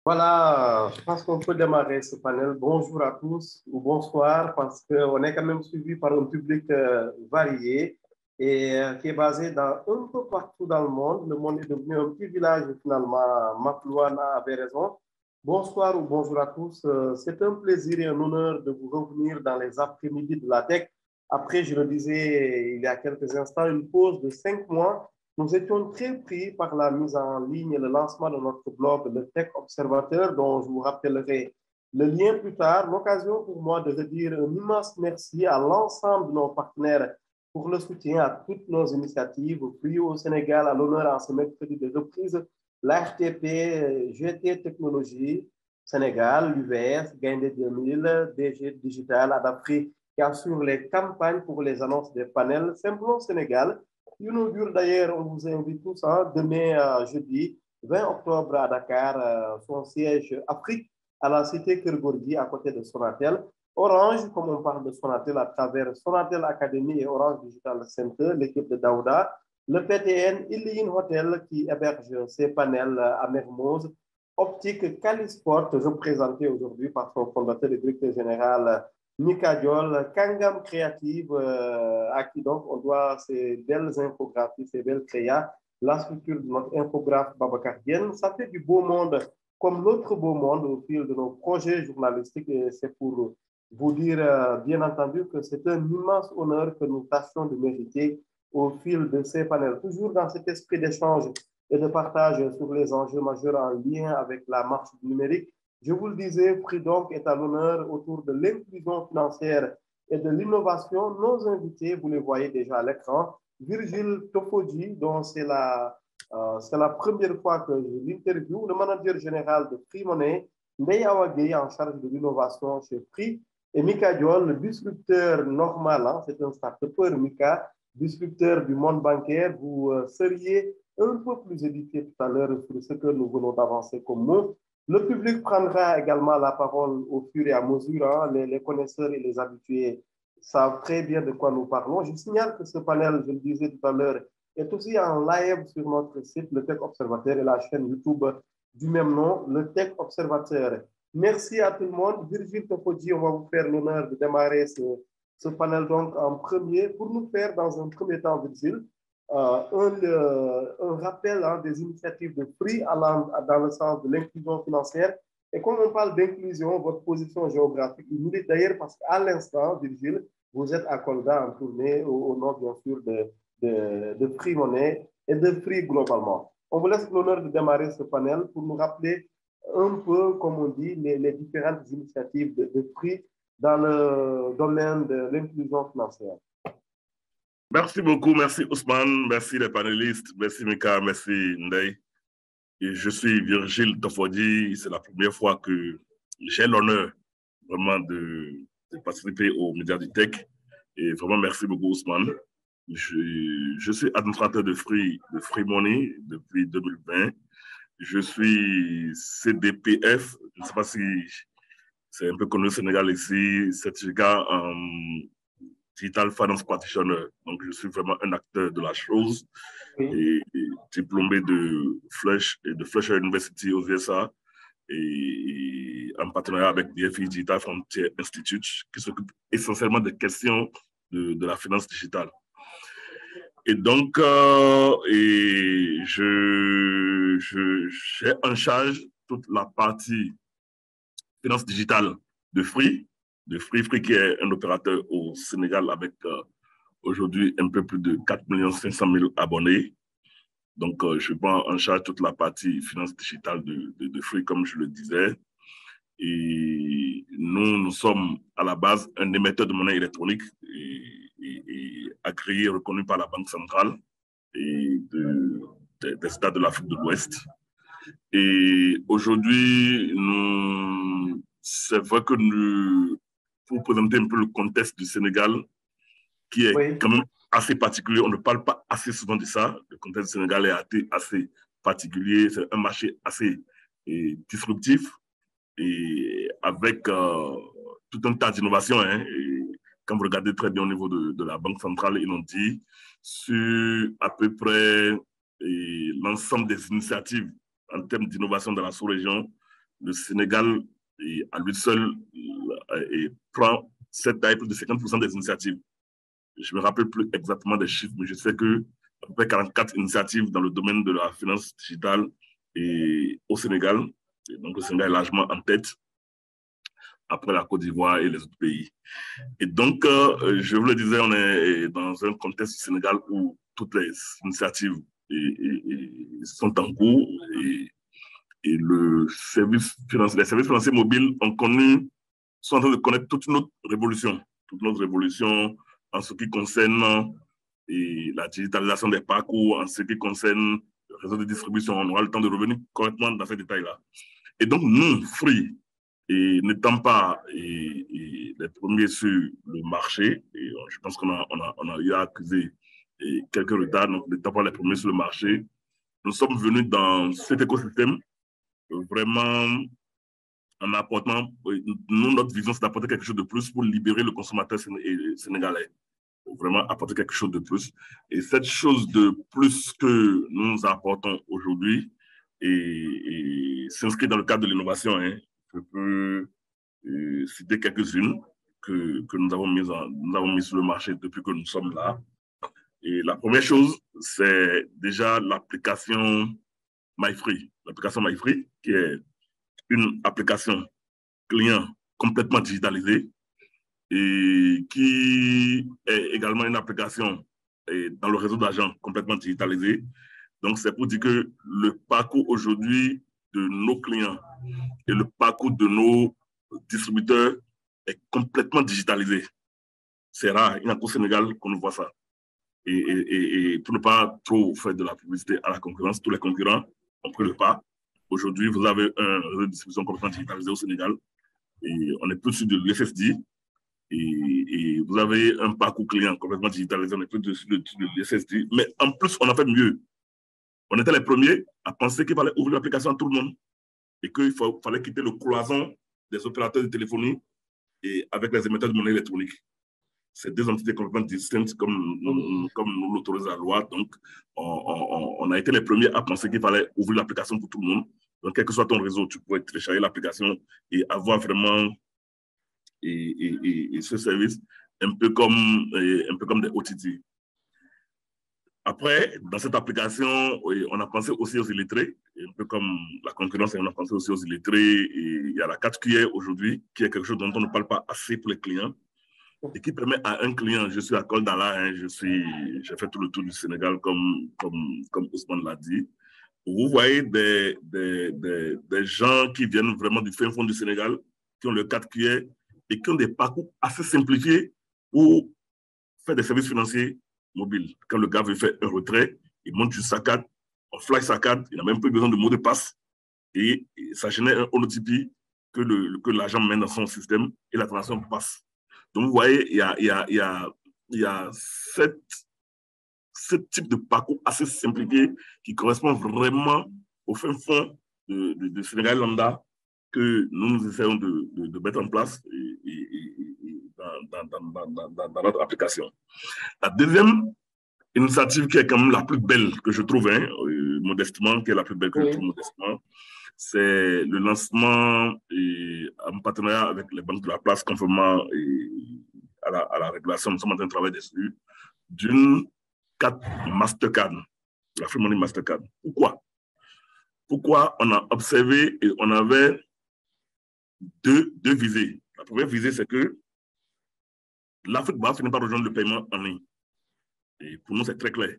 Voilà, je pense qu'on peut démarrer ce panel. Bonjour à tous ou bonsoir, parce qu'on est quand même suivi par un public varié et qui est basé un peu partout dans le monde. Le monde est devenu un petit village finalement. Maplouana avait raison. Bonsoir ou bonjour à tous. C'est un plaisir et un honneur de vous revenir dans les après-midi de la tech. Après, je le disais il y a quelques instants, une pause de 5 mois. Nous étions très pris par la mise en ligne et le lancement de notre blog, le Tech Observateur, dont je vous rappellerai le lien plus tard. L'occasion pour moi de redire un immense merci à l'ensemble de nos partenaires pour le soutien à toutes nos initiatives. Free au Sénégal, à l'honneur en ce mercredi de reprise, l'RTP, GT Technologies, Sénégal, l'UVS, Gaindé 2000, DG Digital, Adapri, qui assure les campagnes pour les annonces des panels, Simplon Sénégal. Inaugure d'ailleurs, on vous invite tous, demain jeudi 20 octobre à Dakar, son siège Afrique à la cité Kergorgi à côté de Sonatel. Orange, comme on parle de Sonatel à travers Sonatel Academy et Orange Digital Center, l'équipe de Daouda. Le PTN, Ilyin Hotel qui héberge ses panels à Mermoz. Optique Calisport, représenté aujourd'hui par son fondateur et directeur général Mika Diol, Kangam Créative, à qui donc on doit ces belles infographies, ces belles créas, la structure de notre infographe Babacar Diène. Ça fait du beau monde comme l'autre beau monde au fil de nos projets journalistiques. Et c'est pour vous dire, bien entendu, que c'est un immense honneur que nous tâchons de mériter au fil de ces panels. Toujours dans cet esprit d'échange et de partage sur les enjeux majeurs en lien avec la marche numérique. Je vous le disais, Freedom est à l'honneur autour de l'inclusion financière et de l'innovation. Nos invités, vous les voyez déjà à l'écran. Virgile Tofodji, dont c'est la première fois que je l'interview, le manager général de Free Money, Ndeye Awa Gueye en charge de l'innovation chez Free, et Mika Diol, le disrupteur normal, c'est un start-upper, Mika, disrupteur du monde bancaire. Vous seriez un peu plus édifié tout à l'heure sur ce que nous venons d'avancer comme mot. Le public prendra également la parole au fur et à mesure. Les connaisseurs et les habitués savent très bien de quoi nous parlons. Je signale que ce panel, je le disais tout à l'heure, est aussi en live sur notre site, le Tech Observateur, et la chaîne YouTube du même nom, le Tech Observateur. Merci à tout le monde. Virgile Tofodji, on va vous faire l'honneur de démarrer ce panel donc en premier. Pour nous faire, dans un premier temps, Virgile, un rappel des initiatives de Free dans le sens de l'inclusion financière. Et comme on parle d'inclusion, votre position géographique est milite d'ailleurs parce qu'à l'instant, Virgile, vous êtes à Kolda en tournée au nom, bien sûr, de Free Money et de Free globalement. On vous laisse l'honneur de démarrer ce panel pour nous rappeler un peu, comme on dit, les différentes initiatives de Free dans le domaine de l'inclusion financière. Merci beaucoup, merci Ousmane, merci les panélistes, merci Mika, merci Ndeye. Et je suis Virgile Tofodji, c'est la première fois que j'ai l'honneur vraiment de participer aux médias du tech. Et vraiment merci beaucoup Ousmane. Je suis administrateur de Free Money depuis 2020. Je suis CDPF, je ne sais pas si c'est un peu connu au Sénégal ici, certificat en Digital Finance Practitioner. Donc, je suis vraiment un acteur de la chose et diplômé de Fletcher University aux USA et en partenariat avec DFI Digital Frontier Institute qui s'occupe essentiellement des questions de la finance digitale. Et donc, j'ai en charge toute la partie finance digitale de Free qui est un opérateur au Sénégal avec aujourd'hui un peu plus de 4 500 000 abonnés. Donc, je prends en charge toute la partie finance digitale de Free, comme je le disais. Et nous sommes à la base un émetteur de monnaie électronique et agréé, reconnu par la Banque centrale et des États de l'Afrique de l'Ouest. Et aujourd'hui, c'est vrai que pour présenter un peu le contexte du Sénégal, qui est quand même assez particulier, on ne parle pas assez souvent de ça. Le contexte du Sénégal est assez particulier, c'est un marché assez disruptif et avec tout un tas d'innovations. Quand vous regardez très bien au niveau de la Banque centrale, ils l'ont dit, sur à peu près l'ensemble des initiatives en termes d'innovation dans la sous-région, le Sénégal, à lui seul, prend cette taille plus de 50% des initiatives. Je ne me rappelle plus exactement des chiffres, mais je sais que à peu près 44 initiatives dans le domaine de la finance digitale et au Sénégal. Et donc, le Sénégal est largement en tête après la Côte d'Ivoire et les autres pays. Et donc, je vous le disais, on est dans un contexte du Sénégal où toutes les initiatives sont en cours et les services financiers mobiles sont en train de connaître toute notre révolution en ce qui concerne la digitalisation des parcours, en ce qui concerne le réseau de distribution. On aura le temps de revenir correctement dans ces détails-là. Et donc, nous, Free, n'étant pas les premiers sur le marché, et je pense qu'on a eu à accuser quelques retards, donc n'étant pas les premiers sur le marché, nous sommes venus dans cet écosystème vraiment en apportant, nous, notre vision, c'est d'apporter quelque chose de plus pour libérer le consommateur sénégalais. Vraiment apporter quelque chose de plus. Et cette chose de plus que nous apportons aujourd'hui s'inscrit dans le cadre de l'innovation. Hein. Je peux citer quelques-unes que nous avons mises sur le marché depuis que nous sommes là. Et la première chose, c'est déjà l'application MyFree. L'application MyFree, qui est une application client complètement digitalisée et qui est également une application dans le réseau d'agents complètement digitalisé. Donc, c'est pour dire que le parcours aujourd'hui de nos clients et le parcours de nos distributeurs est complètement digitalisé. C'est rare, il n'y a qu'au Sénégal qu'on voit ça. Et pour ne pas trop faire de la publicité à la concurrence, tous les concurrents ont pris le pas. Aujourd'hui, vous avez un réseau de distribution complètement digitalisé au Sénégal et on est plus sur de l'SSD. Et vous avez un parcours client complètement digitalisé, on est plus dessus de l'SSD. Mais en plus, on a fait mieux. On était les premiers à penser qu'il fallait ouvrir l'application à tout le monde et qu'il fallait quitter le cloison des opérateurs de téléphonie et avec les émetteurs de monnaie électronique. C'est deux entités complètement distinctes comme nous l'autorise la loi. Donc, on a été les premiers à penser qu'il fallait ouvrir l'application pour tout le monde. Donc, quel que soit ton réseau, tu pourrais télécharger l'application et avoir vraiment ce service un peu comme des OTT. Après, dans cette application, on a pensé aussi aux illettrés, un peu comme la concurrence, on a pensé aussi aux illettrés. Et il y a la 4QR aujourd'hui, qui est quelque chose dont on ne parle pas assez pour les clients, et qui permet à un client, je suis à Col d'Ala, hein, j'ai fait tout le tour du Sénégal, comme Ousmane l'a dit. Vous voyez des gens qui viennent vraiment du fin fond du Sénégal, qui ont le 4QR, et qui ont des parcours assez simplifiés pour faire des services financiers mobiles. Quand le gars veut faire un retrait, il monte sur sa carte, on flash sa carte, il n'a même pas besoin de mot de passe, et ça génère un OTP que l'agent met dans son système et la transaction passe. Donc, vous voyez, il y a ce type de parcours assez simplifié qui correspond vraiment au fin fond de Sénégal lambda que nous essayons de mettre en place dans notre application. La deuxième initiative qui est quand même la plus belle que je trouve, hein, modestement, qui est la plus belle que je trouve modestement, c'est le lancement en partenariat avec les banques de la place, conformément à la régulation, nous sommes en train de travailler dessus, d'une carte Mastercard, la Free Money Mastercard. Pourquoi on a observé et on avait deux visées. La première visée, c'est que l'Afrique va finir par rejoindre le paiement en ligne. Et pour nous, c'est très clair.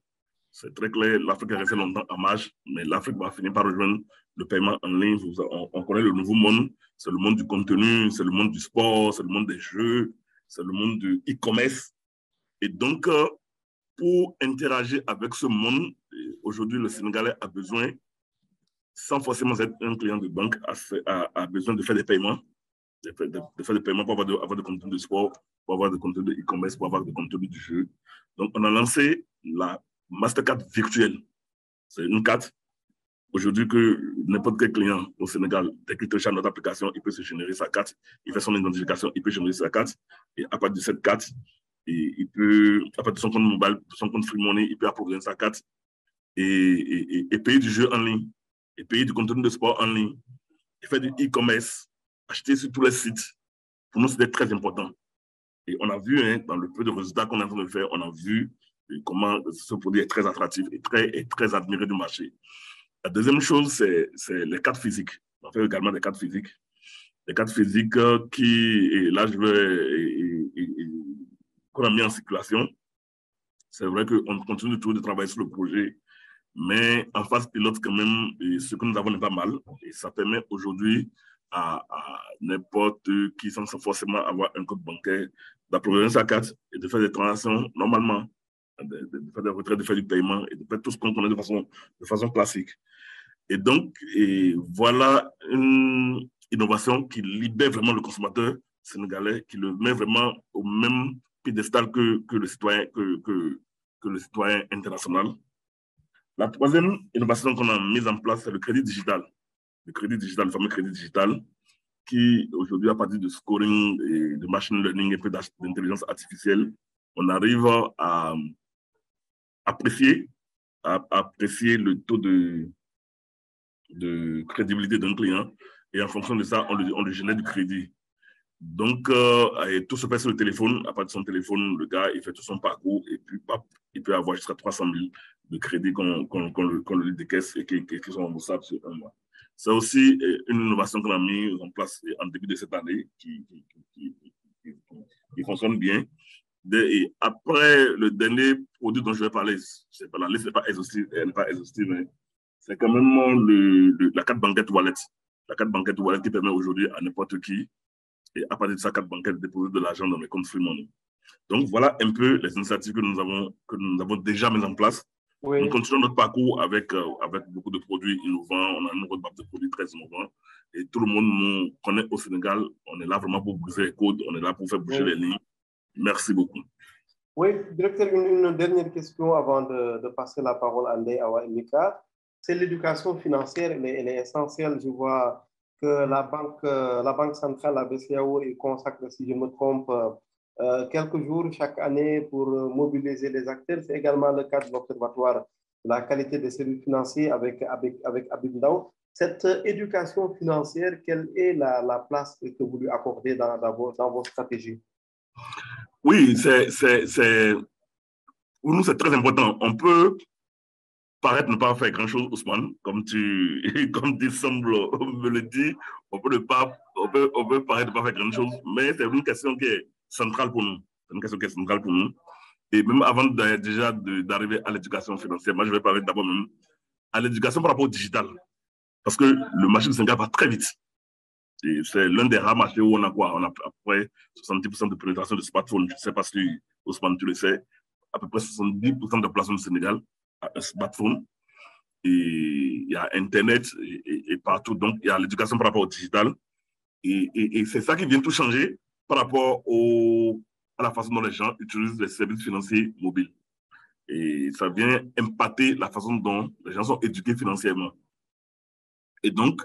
C'est très clair, l'Afrique est restée longtemps en marge, mais l'Afrique va finir par rejoindre le paiement en ligne. On connaît le nouveau monde, c'est le monde du contenu, c'est le monde du sport, c'est le monde des jeux, c'est le monde du e-commerce. Et donc, pour interagir avec ce monde, aujourd'hui, le Sénégalais a besoin, sans forcément être un client de banque, a besoin de faire des paiements, de faire des paiements pour avoir de contenu de sport, pour avoir de contenu de e-commerce, pour avoir de contenu du jeu. Donc, on a lancé la Mastercard virtuelle. C'est une carte. Aujourd'hui, que n'importe quel client au Sénégal, dès qu'il télécharge notre application, il peut se générer sa carte, il fait son identification, il peut générer sa carte, et à partir de cette carte, il peut, à partir de son compte mobile, de son compte Free Money, il peut approvisionner sa carte et payer du jeu en ligne, et payer du contenu de sport en ligne, et faire du e-commerce, acheter sur tous les sites. Pour nous, c'était très important. Et on a vu, hein, dans le peu de résultats qu'on est en train de faire, on a vu comment ce produit est très attractif et très admiré du marché. La deuxième chose, c'est les cartes physiques. On fait également des cartes physiques. Les cartes physiques et là, qu'on a mis en circulation. C'est vrai qu'on continue toujours de travailler sur le projet, mais en phase pilote, quand même, ce que nous avons n'est pas mal. Et ça permet aujourd'hui à n'importe qui, sans forcément avoir un code bancaire, d'approvisionner sa carte et de faire des transactions normalement, de faire des retraits, de faire du paiement et de faire tout ce qu'on connaît de façon classique. Et donc, voilà une innovation qui libère vraiment le consommateur sénégalais, qui le met vraiment au même piédestal que le citoyen international. La troisième innovation qu'on a mise en place, c'est le crédit digital. Le crédit digital, le fameux crédit digital, qui aujourd'hui, à partir de scoring et de machine learning et peu d'intelligence artificielle, on arrive à apprécier le taux de crédibilité d'un client et en fonction de ça, on lui génère du crédit. Donc, tout se fait sur le téléphone. À partir de son téléphone, le gars, il fait tout son parcours et puis, pap, il peut avoir jusqu'à 300 000 de crédits qu'on lui décaisse et qui sont remboursables sur un mois. C'est aussi une innovation qu'on a mis en place en début de cette année qui fonctionne bien. Et après, le dernier produit dont je vais parler, la liste n'est pas exhaustive, mais c'est quand même la carte bancaire wallet. La carte bancaire wallet qui permet aujourd'hui à n'importe qui, et à partir de sa carte bancaire, de déposer de l'argent dans mes comptes Free Money. Donc, voilà un peu les initiatives que nous avons déjà mises en place. Oui. Nous continuons notre parcours avec beaucoup de produits innovants. On a une roadmap de produits très innovants. Et tout le monde nous connaît au Sénégal. On est là vraiment pour briser les codes. On est là pour faire bouger les lignes. Merci beaucoup. Oui, directeur, une dernière question avant de passer la parole à Ndeye Awa Emeka. C'est l'éducation financière, elle est essentielle. Je vois que la banque centrale, la BCEAO, consacre, si je me trompe, quelques jours chaque année pour mobiliser les acteurs. C'est également le cas de l'Observatoire de la qualité des services financiers avec Habib Ndao. Cette éducation financière, quelle est la place que vous lui accordez dans vos stratégies? Oui, pour nous, c'est très important. On peut paraître ne pas faire grand-chose, Ousmane, comme tu sembles me le dire. On peut paraître ne pas faire grand-chose, mais c'est une question qui est centrale pour nous. C'est une question qui est centrale pour nous. Et même avant d'arriver à l'éducation financière, moi, je vais parler d'abord même à l'éducation par rapport au digital. Parce que le marché du Sénégal va très vite. C'est l'un des rares marchés où on a quoi? On a à peu près 70% de pénétration de smartphones. Je ne sais pas si Ousmane, tu le sais. À peu près 70% de la population du Sénégal a un smartphone. Et il y a Internet et partout. Donc, il y a l'éducation par rapport au digital. Et c'est ça qui vient tout changer par rapport à la façon dont les gens utilisent les services financiers mobiles. Et ça vient impacter la façon dont les gens sont éduqués financièrement. Et donc,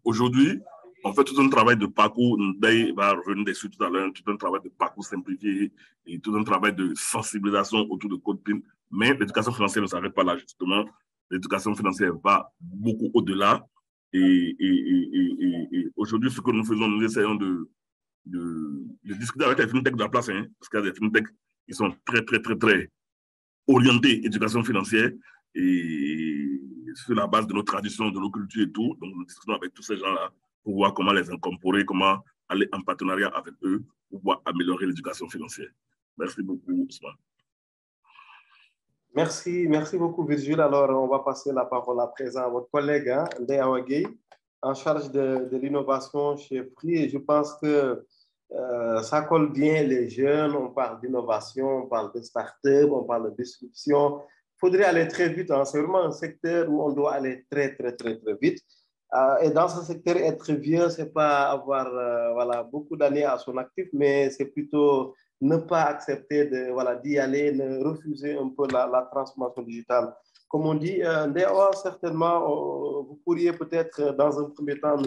aujourd'hui, on fait tout un travail de parcours. Ndeye va revenir dessus tout à l'heure, tout un travail de parcours simplifié et tout un travail de sensibilisation autour de Code PIN. Mais l'éducation financière ne s'arrête pas là, justement. L'éducation financière va beaucoup au-delà. Et aujourd'hui, ce que nous faisons, nous essayons de discuter avec les fintechs de la place, hein, parce qu'il y a des fintechs qui sont très, très, très, très orientés éducation financière et sur la base de nos traditions, de nos cultures et tout. Donc, nous discutons avec tous ces gens-là pour voir comment les incorporer, comment aller en partenariat avec eux pour pouvoir améliorer l'éducation financière. Merci beaucoup, Ousmane. Merci beaucoup, Virgile. Alors, on va passer la parole à présent à votre collègue, Ndeye Awa Gueye, en charge de l'innovation chez Free. Et je pense que ça colle bien les jeunes. On parle d'innovation, on parle de start-up, on parle de disruption. Il faudrait aller très vite. Hein. C'est vraiment un secteur où on doit aller très, très, très, très vite. Et dans ce secteur, être vieux, ce n'est pas avoir beaucoup d'années à son actif, mais c'est plutôt ne pas accepter d'y aller, ne refuser un peu la transformation digitale. Comme on dit, certainement, vous pourriez peut-être, dans un premier temps,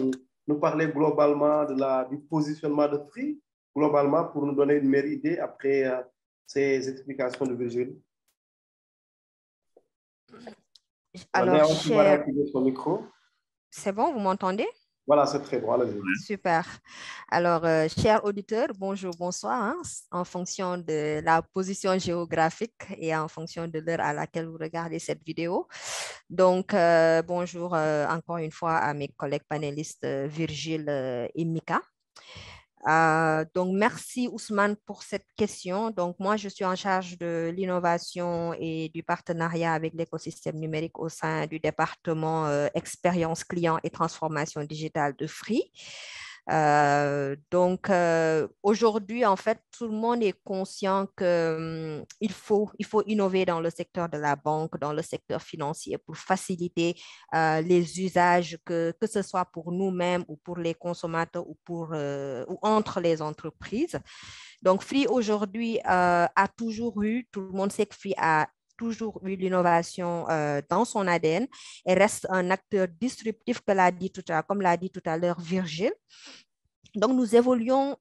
nous parler globalement du positionnement de Free, globalement, pour nous donner une meilleure idée après ces explications de Virgile. Alors, activer son micro. C'est bon, vous m'entendez? Voilà, c'est très bon. Allez-y. Super. Alors, chers auditeurs, bonjour, bonsoir, hein, en fonction de la position géographique et en fonction de l'heure à laquelle vous regardez cette vidéo. Donc, bonjour encore une fois à mes collègues panélistes Virgile et Mika. Donc, merci Ousmane pour cette question. Donc, moi, je suis en charge de l'innovation et du partenariat avec l'écosystème numérique au sein du département expérience client et transformation digitale de Free. Donc, aujourd'hui, en fait, tout le monde est conscient qu'il il faut innover dans le secteur de la banque, dans le secteur financier pour faciliter les usages, que ce soit pour nous-mêmes ou pour les consommateurs ou entre les entreprises. Donc, Free aujourd'hui a toujours eu, tout le monde sait que Free a toujours eu l'innovation dans son ADN et reste un acteur disruptif, comme l'a dit tout à l'heure Virgile. Donc, nous évoluons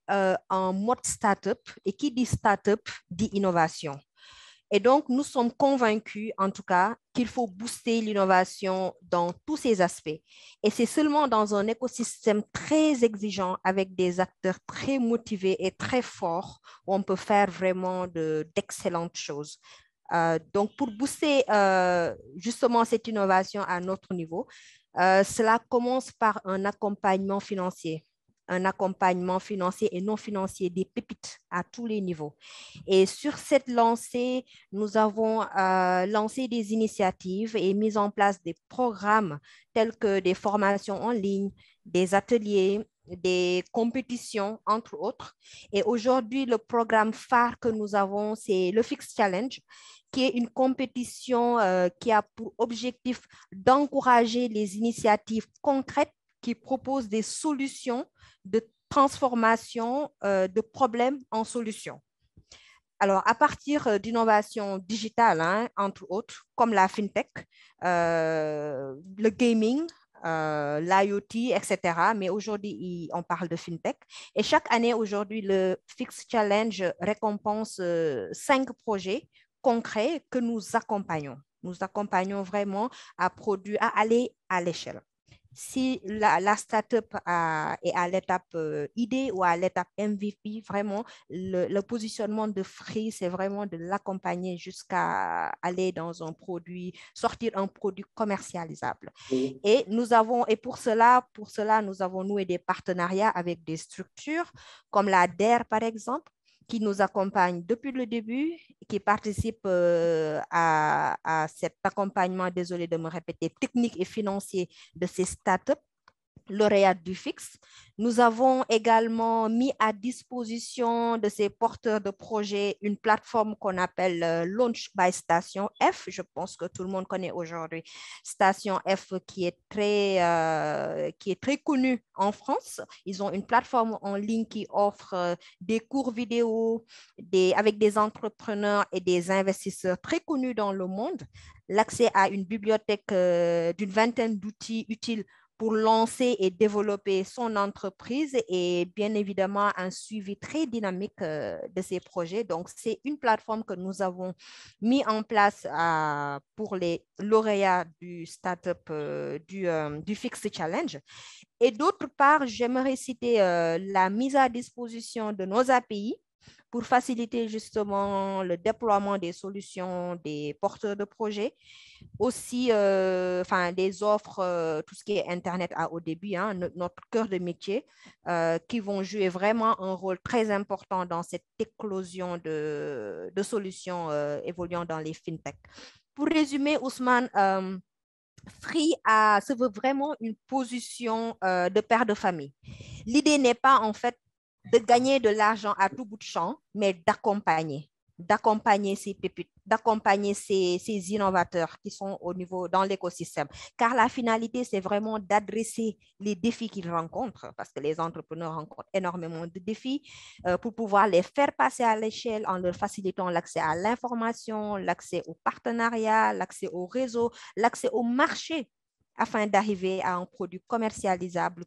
en mode startup et qui dit startup dit innovation. Et donc, nous sommes convaincus, en tout cas, qu'il faut booster l'innovation dans tous ses aspects. Et c'est seulement dans un écosystème très exigeant, avec des acteurs très motivés et très forts, où on peut faire vraiment d'excellentes choses. Donc, pour booster justement cette innovation à notre niveau, cela commence par un accompagnement financier et non financier des pépites à tous les niveaux. Et sur cette lancée, nous avons lancé des initiatives et mis en place des programmes tels que des formations en ligne, des ateliers, des compétitions, entre autres. Et aujourd'hui, le programme phare que nous avons, c'est le Fix Challenge, qui est une compétition qui a pour objectif d'encourager les initiatives concrètes qui proposent des solutions de transformation de problèmes en solutions. Alors, à partir d'innovations digitales, hein, entre autres, comme la FinTech, le gaming, l'IoT, etc. Mais aujourd'hui, on parle de FinTech. Et chaque année, aujourd'hui, le Fix Challenge récompense 5 projets concrets que nous accompagnons. Nous accompagnons vraiment à aller à l'échelle. Si la startup est à l'étape idée ou à l'étape MVP, vraiment, le positionnement de Free, c'est vraiment de l'accompagner jusqu'à aller dans un produit, sortir un produit commercialisable. Oui. Et pour cela, nous avons noué des partenariats avec des structures comme la DER, par exemple, qui nous accompagne depuis le début, qui participe à cet accompagnement, désolé de me répéter, technique et financier de ces startups lauréates du Fix. Nous avons également mis à disposition de ces porteurs de projets une plateforme qu'on appelle Launch by Station F. Je pense que tout le monde connaît aujourd'hui Station F qui est très connue en France. Ils ont une plateforme en ligne qui offre des cours vidéo avec des entrepreneurs et des investisseurs très connus dans le monde, l'accès à une bibliothèque d'une vingtaine d'outils utiles pour lancer et développer son entreprise et bien évidemment un suivi très dynamique de ces projets. Donc, c'est une plateforme que nous avons mis en place pour les lauréats du startup du Fix Challenge. Et d'autre part, j'aimerais citer la mise à disposition de nos API pour faciliter justement le déploiement des solutions des porteurs de projets. Aussi, des offres, tout ce qui est Internet à haut débit, hein, notre cœur de métier, qui vont jouer vraiment un rôle très important dans cette éclosion de solutions évoluant dans les fintech. Pour résumer, Ousmane, Free se veut vraiment une position de père de famille. L'idée n'est pas en fait de gagner de l'argent à tout bout de champ, mais d'accompagner ces pépites, d'accompagner ces innovateurs qui sont dans l'écosystème. Car la finalité, c'est vraiment d'adresser les défis qu'ils rencontrent, parce que les entrepreneurs rencontrent énormément de défis, pour pouvoir les faire passer à l'échelle en leur facilitant l'accès à l'information, l'accès au partenariat, l'accès au réseau, l'accès au marché, afin d'arriver à un produit commercialisable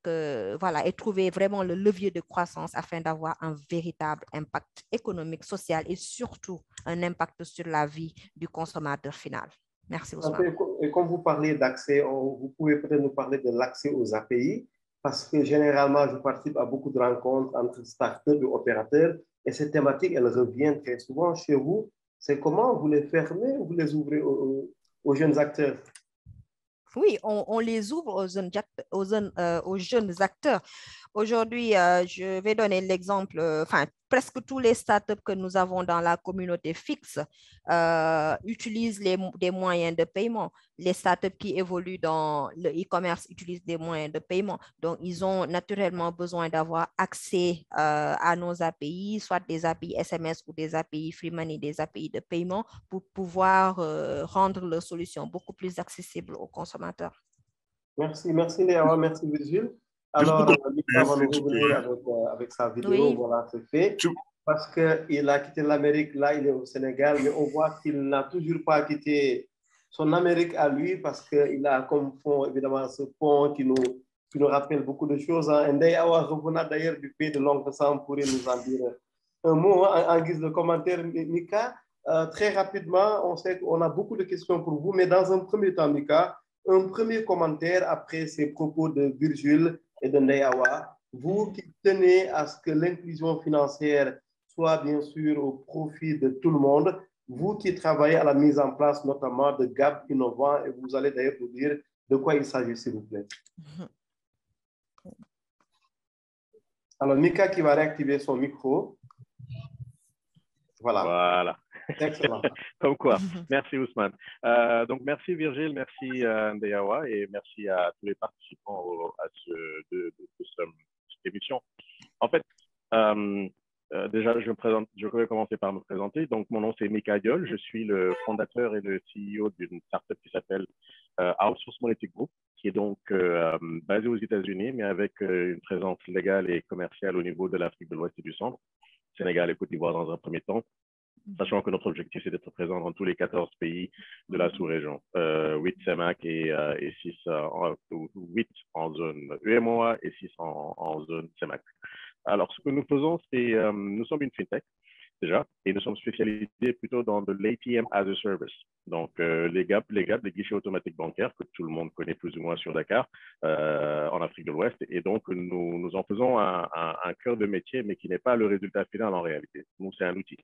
et trouver vraiment le levier de croissance afin d'avoir un véritable impact économique, social et surtout un impact sur la vie du consommateur final. Merci, Ousmane. Et quand vous parlez d'accès, vous pouvez peut-être nous parler de l'accès aux API, parce que généralement, je participe à beaucoup de rencontres entre startups et opérateurs, et ces thématiques, elles reviennent très souvent chez vous. C'est comment vous les fermez ou vous les ouvrez aux jeunes acteurs? Oui, on les ouvre aux jeunes acteurs. Aujourd'hui, je vais donner l'exemple, enfin, presque tous les startups que nous avons dans la communauté fixe utilisent des moyens de paiement. Les startups qui évoluent dans le e-commerce utilisent des moyens de paiement. Donc, ils ont naturellement besoin d'avoir accès à nos API, soit des API SMS ou des API Free Money, des API de paiement, pour pouvoir rendre leur solution beaucoup plus accessible aux consommateurs. Merci, merci Léa, merci Virgile. Juste pour Alors, Nicolas va commencer, nous revenir avec sa vidéo, Oui. voilà, c'est fait. Parce qu'il a quitté l'Amérique, là, il est au Sénégal, mais on voit qu'il n'a toujours pas quitté son Amérique à lui, parce qu'il a comme fond, évidemment, ce pont qui nous rappelle beaucoup de choses. Hein. Ndeye Awa, revenant d'ailleurs du pays de l'oncle Sam, pourrait nous en dire un mot en guise de commentaire. Mika, très rapidement, on sait qu'on a beaucoup de questions pour vous, mais dans un premier temps, Mika, un premier commentaire après ces propos de Virgile et de Ndeye Awa. Vous qui tenez à ce que l'inclusion financière soit bien sûr au profit de tout le monde, vous qui travaillez à la mise en place notamment de GAP innovants, et vous allez d'ailleurs vous dire de quoi il s'agit, s'il vous plaît. Alors, Mika qui va réactiver son micro. Voilà. Voilà. Excellent. Comme quoi. Merci Ousmane. Donc merci Virgile, merci Ndeye Awa et merci à tous les participants à cette émission. En fait, déjà, je vais commencer par me présenter. Donc, mon nom, c'est Mika Diol. Je suis le fondateur et le CEO d'une startup qui s'appelle Outsource Monetic Group, qui est donc basée aux États-Unis, mais avec une présence légale et commerciale au niveau de l'Afrique de l'Ouest et du Centre, Sénégal et Côte d'Ivoire dans un premier temps, sachant que notre objectif, c'est d'être présent dans tous les 14 pays de la sous-région, 8 CEMAC et 8 en zone UEMOA et 6 en zone CEMAC. Alors, ce que nous faisons, c'est nous sommes une fintech déjà, et nous sommes spécialisés plutôt dans de l'ATM as a service. Donc, les GAP, les guichets automatiques bancaires que tout le monde connaît plus ou moins sur Dakar, en Afrique de l'Ouest. Et donc, nous en faisons un cœur de métier, mais qui n'est pas le résultat final en réalité. Nous, c'est un outil.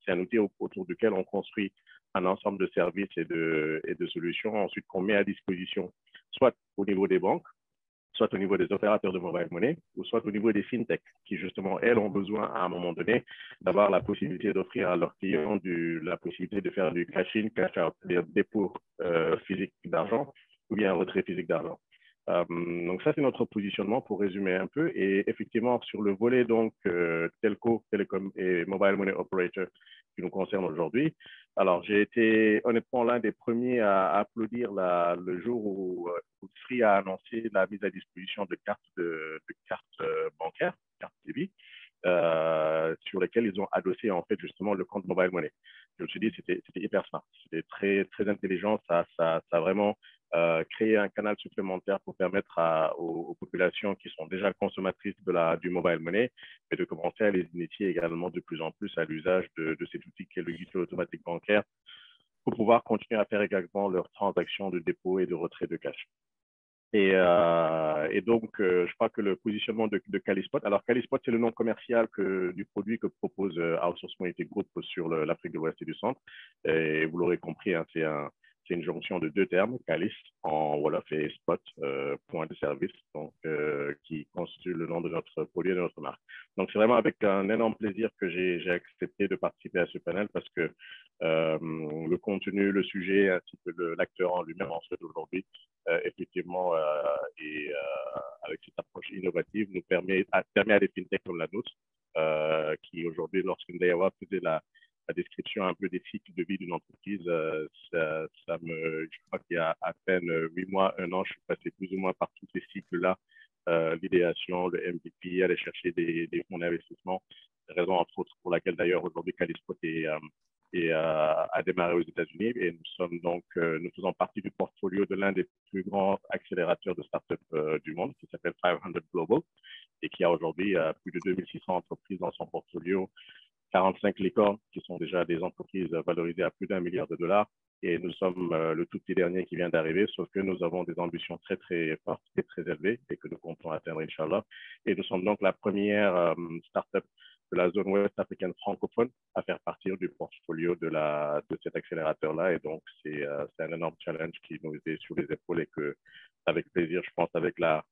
C'est un outil autour duquel on construit un ensemble de services et de solutions ensuite qu'on met à disposition, soit au niveau des banques, soit au niveau des opérateurs de mobile money, ou soit au niveau des fintechs, qui justement, elles, ont besoin à un moment donné d'avoir la possibilité d'offrir à leurs clients la possibilité de faire du cash-in, cash-out, c'est-à-dire dépôt physique d'argent ou bien un retrait physique d'argent. Donc ça, c'est notre positionnement pour résumer un peu. Et effectivement, sur le volet donc telco, télécom et mobile money operator qui nous concerne aujourd'hui, alors j'ai été honnêtement l'un des premiers à applaudir le jour où Free a annoncé la mise à disposition de cartes bancaires, cartes débit, sur lesquelles ils ont adossé en fait justement le compte mobile money. Je me suis dit c'était hyper smart, c'était très très intelligent, ça a vraiment créé un canal supplémentaire pour permettre aux populations qui sont déjà consommatrices du mobile money, mais de commencer à les initier également de plus en plus à l'usage de cet outil qui est le guichet automatique bancaire pour pouvoir continuer à faire également leurs transactions de dépôt et de retrait de cash. Et donc, je crois que le positionnement de Calispot, alors Calispot, c'est le nom commercial du produit que propose Outsource Monetic Group sur l'Afrique de l'Ouest et du Centre. Et vous l'aurez compris, hein, c'est une jonction de deux termes, Calis en Wolof et Spot, point de service, donc qui constitue le nom de notre produit et de notre marque. Donc, c'est vraiment avec un énorme plaisir que j'ai accepté de participer à ce panel parce que le contenu, le sujet, ainsi que l'acteur en lui-même, en fait, aujourd'hui, effectivement, et avec cette approche innovative, nous permet à des fintechs comme la nôtre, qui aujourd'hui, lorsqu'une Ndeye Awa faisait la description un peu des cycles de vie d'une entreprise, je crois qu'il y a à peine 8 mois, 1 an, je suis passé plus ou moins par tous ces cycles-là, l'idéation, le MVP, aller chercher des fonds d'investissement, raison entre autres pour laquelle d'ailleurs aujourd'hui Calispot a démarré aux États-Unis et nous faisons partie du portfolio de l'un des plus grands accélérateurs de startups du monde qui s'appelle 500 Global et qui a aujourd'hui plus de 2600 entreprises dans son portfolio 45 licornes qui sont déjà des entreprises valorisées à plus d'1 milliard de dollars. Et nous sommes le tout petit dernier qui vient d'arriver, sauf que nous avons des ambitions très, très fortes et très élevées et que nous comptons atteindre, Inch'Allah. Et nous sommes donc la première start-up de la zone ouest africaine francophone à faire partir du portfolio de cet accélérateur-là. Et donc, c'est un énorme challenge qui nous est sur les épaules et que, avec plaisir, je pense, avec la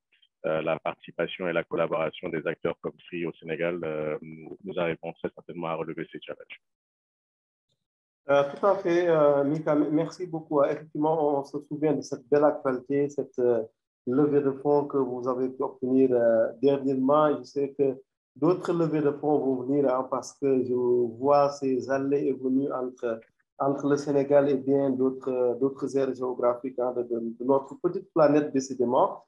participation et la collaboration des acteurs comme Free au Sénégal, nous arrivons très certainement à relever ces challenges. Tout à fait, Mika, merci beaucoup. Effectivement, on se souvient de cette belle actualité, cette levée de fonds que vous avez pu obtenir dernièrement. Je sais que d'autres levées de fonds vont venir hein, parce que je vois ces allées et venues entre le Sénégal et bien d'autres aires géographiques hein, de notre petite planète, décidément.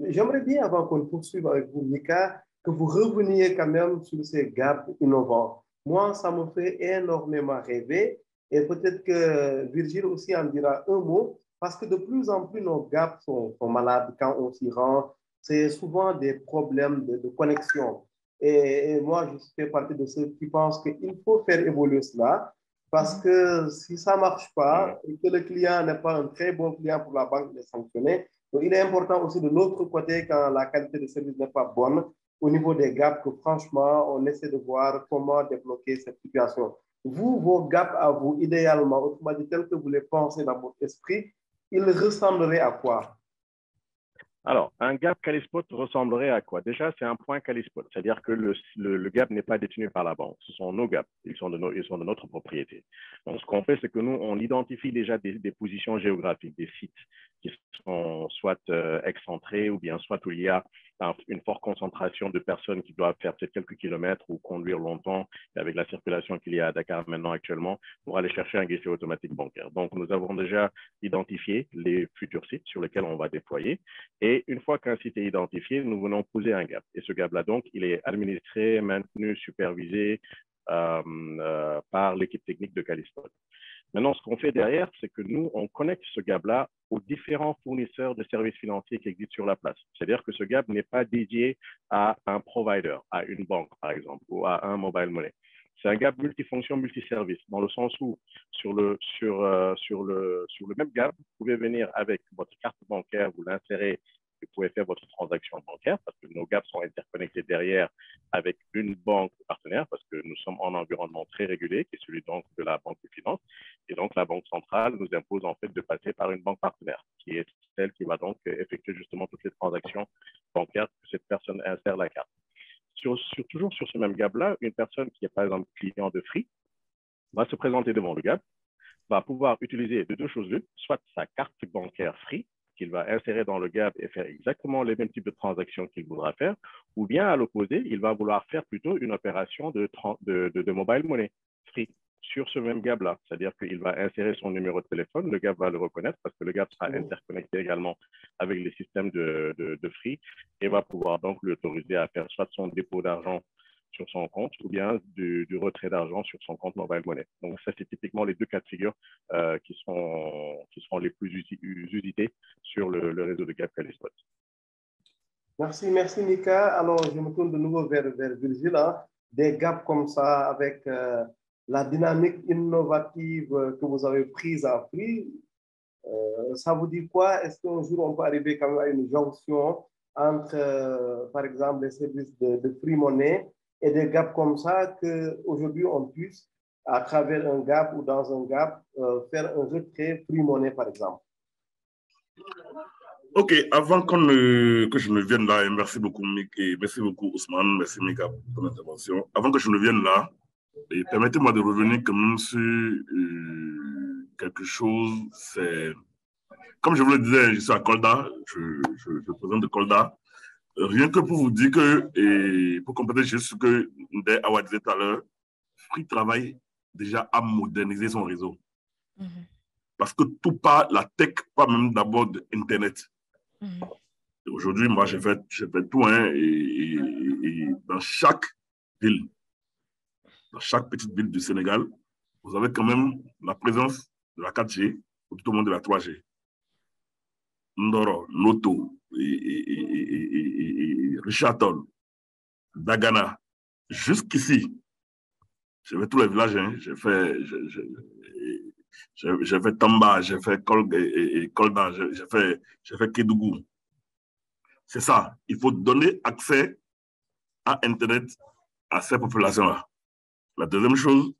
J'aimerais bien, avant qu'on poursuive avec vous, Mika, que vous reveniez quand même sur ces gaps innovants. Moi, ça me fait énormément rêver. Et peut-être que Virgile aussi en dira un mot, parce que de plus en plus, nos gaps sont malades quand on s'y rend. C'est souvent des problèmes de connexion. Et moi, je fais partie de ceux qui pensent qu'il faut faire évoluer cela, parce que si ça ne marche pas et que le client n'est pas un très bon client pour la banque, il est sanctionné. Donc, il est important aussi de l'autre côté, quand la qualité de service n'est pas bonne, au niveau des gaps, que franchement, on essaie de voir comment débloquer cette situation. Vous, vos gaps à vous, idéalement, autrement dit, tel que vous les pensez dans votre esprit, ils ressembleraient à quoi? Alors, un gap Calispot ressemblerait à quoi? Déjà, c'est un point Calispot, c'est-à-dire que le gap n'est pas détenu par la banque. Ce sont nos gaps, ils sont de notre propriété. Donc, ce qu'on fait, c'est que nous, on identifie déjà des positions géographiques, des sites qui sont soit excentrés ou bien soit où il y a une forte concentration de personnes qui doivent faire peut-être quelques kilomètres ou conduire longtemps avec la circulation qu'il y a à Dakar maintenant actuellement pour aller chercher un guichet automatique bancaire. Donc, nous avons déjà identifié les futurs sites sur lesquels on va déployer. Et une fois qu'un site est identifié, nous venons poser un gap. Et ce gap-là, donc, il est administré, maintenu, supervisé par l'équipe technique de Calispot. Maintenant, ce qu'on fait derrière, c'est que nous, on connecte ce gap-là aux différents fournisseurs de services financiers qui existent sur la place. C'est-à-dire que ce gap n'est pas dédié à un provider, à une banque, par exemple, ou à un mobile money. C'est un gap multifonction, multiservice, dans le sens où sur le même gap, vous pouvez venir avec votre carte bancaire, vous l'insérez, vous pouvez faire votre transaction bancaire parce que nos gaps sont interconnectés derrière avec une banque partenaire parce que nous sommes en environnement très régulé, qui est celui donc de la banque de finance. Et donc, la banque centrale nous impose en fait de passer par une banque partenaire, qui est celle qui va donc effectuer justement toutes les transactions bancaires que cette personne insère la carte. Toujours sur ce même gap-là, une personne qui est par exemple client de Free va se présenter devant le gap, va pouvoir utiliser de deux choses l'une, soit sa carte bancaire Free, qu'il va insérer dans le gap et faire exactement les mêmes types de transactions qu'il voudra faire, ou bien à l'opposé, il va vouloir faire plutôt une opération de mobile money Free sur ce même gap-là. C'est-à-dire qu'il va insérer son numéro de téléphone, le gap va le reconnaître parce que le gap sera interconnecté également avec les systèmes de Free et va pouvoir donc l'autoriser à faire soit son dépôt d'argent sur son compte ou bien du retrait d'argent sur son compte mobile money. Donc, ça, c'est typiquement les deux cas de figure qui seront les plus usités sur le réseau de Gap Calispot. Merci Mika. Alors, je me tourne de nouveau vers Virgile. Hein. Des gaps comme ça avec la dynamique innovative que vous avez prise à Free, ça vous dit quoi? Est-ce qu'un jour, on peut arriver quand même à une jonction entre, par exemple, les services de Free Money et des gaps comme ça qu'aujourd'hui, on puisse, à travers un gap ou dans un gap, faire un retrait Free Money, par exemple? Ok, avant que je ne vienne là, et merci beaucoup Mick, et merci beaucoup Ousmane, merci Mika pour ton intervention. Avant que je ne vienne là, permettez-moi de revenir quand même sur quelque chose. C'est, comme je vous le disais, je suis à Kolda, je présente de Kolda. Rien que pour vous dire que, et pour compléter juste ce que Ndé Awa disait tout à l'heure, Free travaille déjà à moderniser son réseau. Parce que tout part, la tech, pas même d'abord d'Internet. Aujourd'hui, moi, j'ai fait tout, hein, et dans chaque ville, dans chaque petite ville du Sénégal, vous avez quand même la présence de la 4G ou tout au monde de la 3G. Ndoro, Noto, Richard Toll, Dagana, jusqu'ici, J'ai fait tous les villages, hein. J'ai fait Tamba, j'ai fait Kolda, j'ai fait Kédougou. C'est ça. Il faut donner accès à Internet à ces populations-là. La deuxième chose,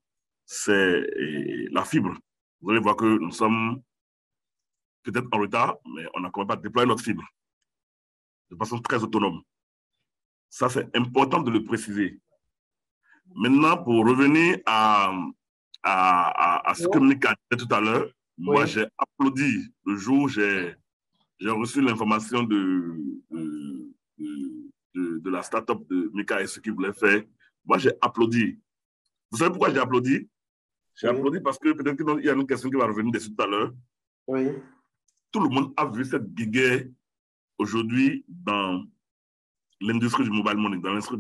c'est la fibre. Vous allez voir que nous sommes peut-être en retard, mais on n'a quand même pas déployé notre fibre de façon très autonome. Ça, c'est important de le préciser. Maintenant, pour revenir à ce que Mika disait tout à l'heure, moi, j'ai applaudi le jour où j'ai reçu l'information de la start-up de Mika et ce qu'il voulait faire. Moi, j'ai applaudi. Vous savez pourquoi j'ai applaudi? J'ai applaudi parce que peut-être qu'il y a une question qui va revenir dessus tout à l'heure. Oui. Tout le monde a vu cette guerre aujourd'hui dans l'industrie du mobile money, dans l'industrie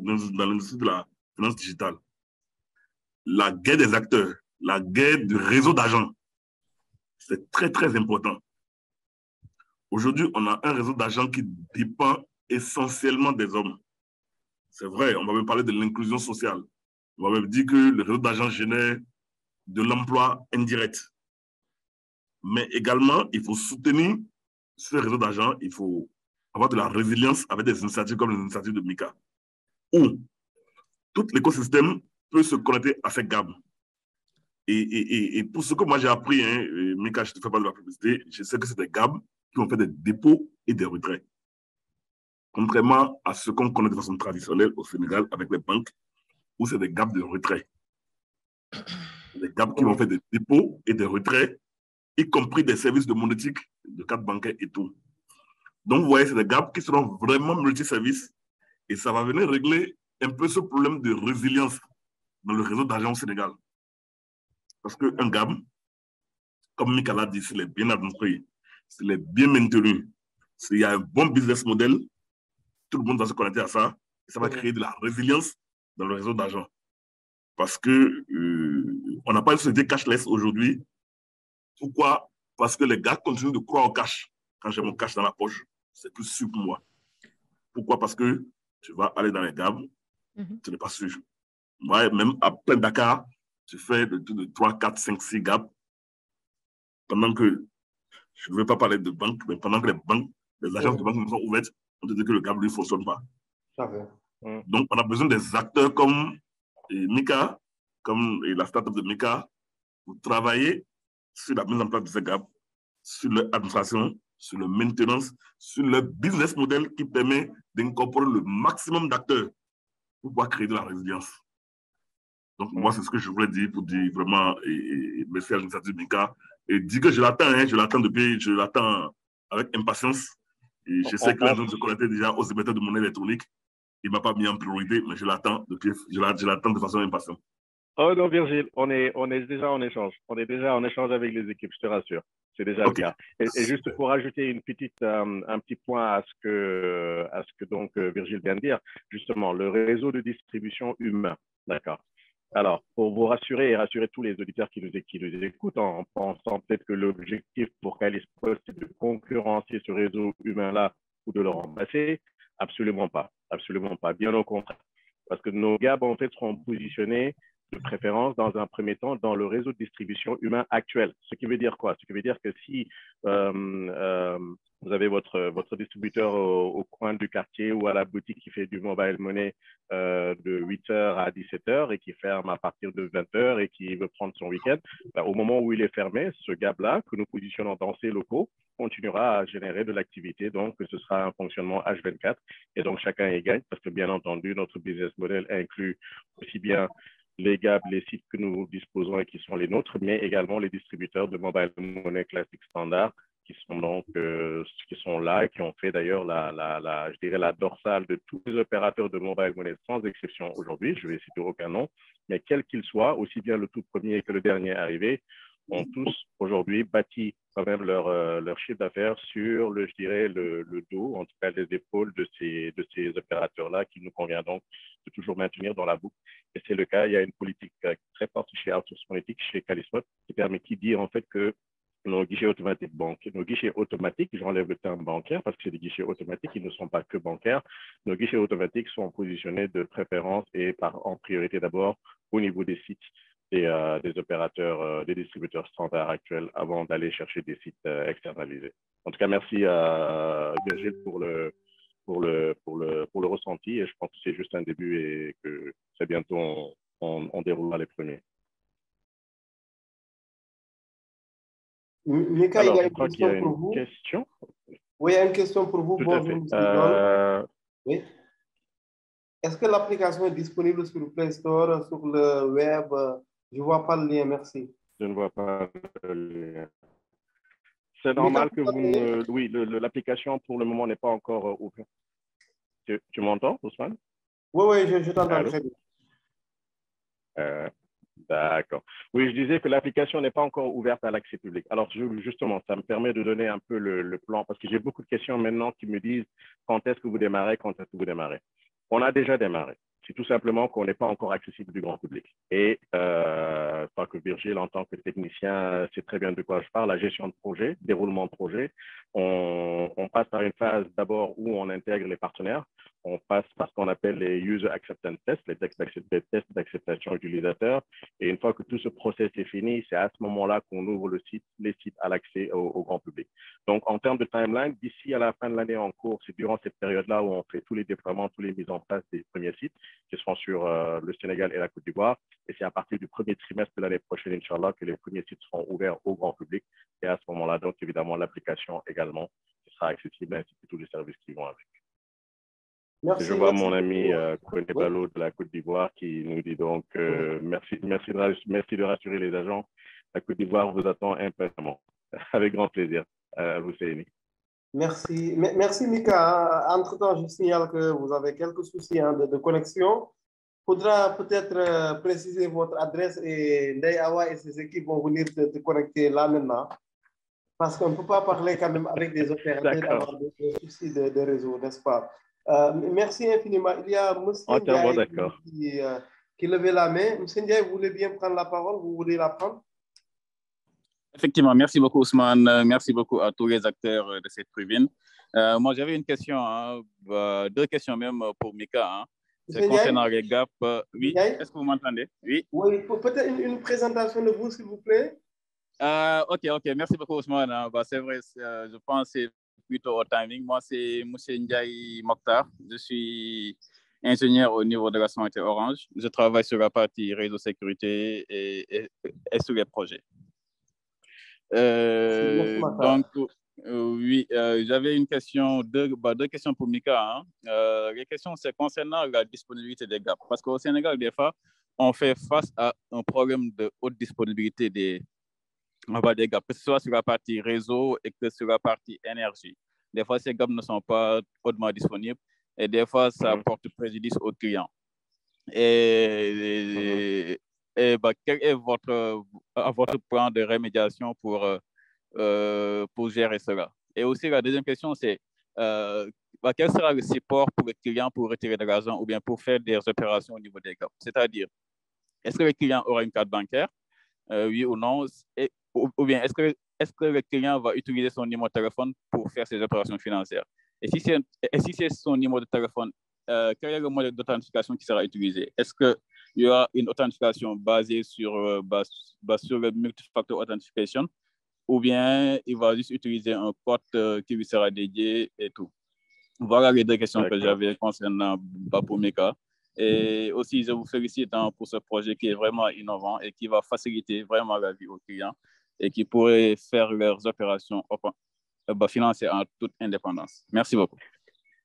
de la finance digitale. La guerre des acteurs, la guerre du réseau d'agents, c'est très, très important. Aujourd'hui, on a un réseau d'agents qui dépend essentiellement des hommes. C'est vrai, on va même parler de l'inclusion sociale. On va même dire que le réseau d'agents génère de l'emploi indirect. Mais également, il faut soutenir ce réseau d'agents, il faut avoir de la résilience avec des initiatives comme l'initiative de Mika, où tout l'écosystème peut se connecter à ces GAB. Et pour ce que moi j'ai appris, hein, Mika, je ne te fais pas de la publicité, je sais que c'est des GAB qui ont fait des dépôts et des retraits. Contrairement à ce qu'on connaît de façon traditionnelle au Sénégal avec les banques, où c'est des GAB de retrait. Des GAB qui ont fait des dépôts et des retraits, y compris des services de monétique, de cartes bancaires et tout. Donc, vous voyez, c'est des GAB qui seront vraiment multiservices et ça va venir régler un peu ce problème de résilience dans le réseau d'agents au Sénégal. Parce qu'un GAB, comme Mika l'a dit, s'il est bien administré, s'il est bien maintenu, s'il y a un bon business model, tout le monde va se connecter à ça et ça va créer de la résilience dans le réseau d'agents. Parce que on n'a pas une société cashless aujourd'hui. Pourquoi? Parce que les gars continuent de croire au cash. Quand j'ai mon cash dans la poche, c'est plus sûr pour moi. Pourquoi? Parce que tu vas aller dans les GAB, tu n'es pas sûr. Moi, même à plein Dakar, tu fais de 3, 4, 5, 6 GAB. Pendant que, je ne veux pas parler de banque, mais pendant que les agences de banque nous sont ouvertes, on te dit que le GAB ne fonctionne pas. Donc, on a besoin des acteurs comme Mika, comme la startup de Mika, pour travailler sur la mise en place de ces GAB, sur l'administration, sur la maintenance, sur le business model qui permet d'incorporer le maximum d'acteurs pour pouvoir créer de la résilience. Donc, moi, c'est ce que je voulais dire pour dire vraiment merci à l'initiative Mika et dire que je l'attends, hein, je l'attends avec impatience. Et je sais qu'il est en train de se connecter déjà aux émetteurs de monnaie électronique. Il ne m'a pas mis en priorité, mais je l'attends de façon impatiente. Oh non, Virgile, on est déjà en échange. On est déjà en échange avec les équipes, je te rassure. C'est déjà le cas. Et juste pour ajouter un petit point à ce que donc Virgile vient de dire, justement, le réseau de distribution humain. D'accord. Alors, pour vous rassurer et rassurer tous les auditeurs qui nous écoutent, en pensant peut-être que l'objectif pour Calispo, c'est de concurrencer ce réseau humain-là ou de le remplacer, absolument pas. Absolument pas. Bien au contraire. Parce que nos GAB, en fait, seront positionnés de préférence dans un premier temps dans le réseau de distribution humain actuel. Ce qui veut dire quoi? Ce qui veut dire que si vous avez votre distributeur au coin du quartier ou à la boutique qui fait du mobile money de 8h à 17h et qui ferme à partir de 20h et qui veut prendre son week-end, au moment où il est fermé, ce GAB-là que nous positionnons dans ces locaux continuera à générer de l'activité. Donc, ce sera un fonctionnement H24 et donc chacun y gagne parce que bien entendu, notre business model inclut aussi bien les GAB, les sites que nous disposons et qui sont les nôtres, mais également les distributeurs de mobile money classique standard qui sont donc qui sont là et qui ont fait d'ailleurs je dirais la dorsale de tous les opérateurs de mobile money sans exception aujourd'hui. Je vais citer aucun nom, mais quel qu'il soit, aussi bien le tout premier que le dernier arrivé, ont tous aujourd'hui bâti quand même leur chiffre d'affaires sur je dirais le dos, en tout cas les épaules de ces opérateurs-là qui nous convient donc de toujours maintenir dans la boucle. Et c'est le cas, il y a une politique très forte chez Outsource Monétique, chez Calismod, qui dit en fait que nos guichets automatiques bancaires, nos guichets automatiques, j'enlève le terme bancaire parce que c'est des guichets automatiques, ils ne sont pas que bancaires. Nos guichets automatiques sont positionnés de préférence et en priorité d'abord au niveau des sites des opérateurs, des distributeurs standards actuels avant d'aller chercher des sites externalisés. En tout cas, merci à Virgile pour le ressenti et je pense que c'est juste un début et que très bientôt on déroulera les premiers. Mika, Alors, il y a je une crois qu'il y a question pour une vous. question. Oui, il y a une question pour vous. Tout à Bonjour, fait. M. Oui. Est-ce que l'application est disponible sur le Play Store, sur le web? Je ne vois pas le lien, merci. Je ne vois pas le lien. C'est Mika, normal que vous... oui, l'application pour le moment n'est pas encore ouverte. Tu m'entends, Ousmane? Oui, je t'entends Allô? très bien. D'accord. Oui, je disais que l'application n'est pas encore ouverte à l'accès public. Alors, justement, ça me permet de donner un peu le plan, parce que j'ai beaucoup de questions maintenant qui me disent quand est-ce que vous démarrez, quand est-ce que vous démarrez. On a déjà démarré. C'est tout simplement qu'on n'est pas encore accessible du grand public. Et je crois que Virgile, en tant que technicien, sait très bien de quoi je parle, la gestion de projet, déroulement de projet. On passe par une phase d'abord où on intègre les partenaires. On passe par ce qu'on appelle les User Acceptance Tests, les tests d'acceptation utilisateur. Et une fois que tout ce process est fini, c'est à ce moment-là qu'on ouvre les sites à l'accès au grand public. Donc, en termes de timeline, d'ici à la fin de l'année en cours, c'est durant cette période-là où on fait tous les déploiements, toutes les mises en place des premiers sites qui seront sur le Sénégal et la Côte d'Ivoire. Et c'est à partir du premier trimestre de l'année prochaine, Inch'Allah, que les premiers sites seront ouverts au grand public. Et à ce moment-là, donc, évidemment, l'application également sera accessible ainsi que tous les services qui vont avec. Merci. Je vois mon ami Kone Oui. Balo de la Côte d'Ivoire qui nous dit donc merci de rassurer les agents. La Côte d'Ivoire vous attend impatiemment. Avec grand plaisir. Vous Céline. Merci. Merci, Mika. Entre-temps, je signale que vous avez quelques soucis de connexion. Il faudra peut-être préciser votre adresse et Ndeye Awa et ses équipes vont venir te connecter là maintenant. Parce qu'on ne peut pas parler quand même avec des opérateurs avoir des soucis de réseau, n'est-ce pas? Merci infiniment. Il y a M. Ndiaye qui levait la main. M. Ndiaye, vous voulez bien prendre la parole? Vous voulez la prendre? Effectivement, merci beaucoup Ousmane, merci beaucoup à tous les acteurs de cette tribune. Moi, j'avais une question, deux questions même pour Mika. C'est concernant les gaps. Oui, est-ce que vous m'entendez? Oui. Oui, peut-être une présentation de vous, s'il vous plaît. Ok, merci beaucoup Ousmane. C'est vrai, je pense que c'est plutôt au timing. Moi, c'est M. Ndiaye Mokhtar. Je suis ingénieur au niveau de la santé Orange. Je travaille sur la partie réseau sécurité et sur les projets. Donc, oui, j'avais une question, deux questions pour Mika. Les questions, c'est concernant la disponibilité des gaps. Parce qu'au Sénégal, des fois, on fait face à un problème de haute disponibilité des gaps, que ce soit sur la partie réseau et que sur la partie énergie. Des fois, ces gaps ne sont pas hautement disponibles et des fois, ça porte préjudice aux clients. Quel est votre plan de rémédiation pour gérer cela? Et aussi, la deuxième question, c'est quel sera le support pour les clients pour retirer de l'argent ou bien pour faire des opérations au niveau des gaps? C'est-à-dire, est-ce que le client aura une carte bancaire, oui ou non? Ou bien, est-ce que le client va utiliser son numéro de téléphone pour faire ses opérations financières? Et si c'est son numéro de téléphone, quel est le modèle d'authentification qui sera utilisé? Est-ce qu'il y aura une authentification basée sur le multifactor authentification ou bien il va juste utiliser un code qui lui sera dédié et tout? Voilà les deux questions que j'avais concernant Mika. Et aussi, je vous félicite pour ce projet qui est vraiment innovant et qui va faciliter vraiment la vie aux clients et qui pourrait faire leurs opérations financières en toute indépendance. Merci beaucoup.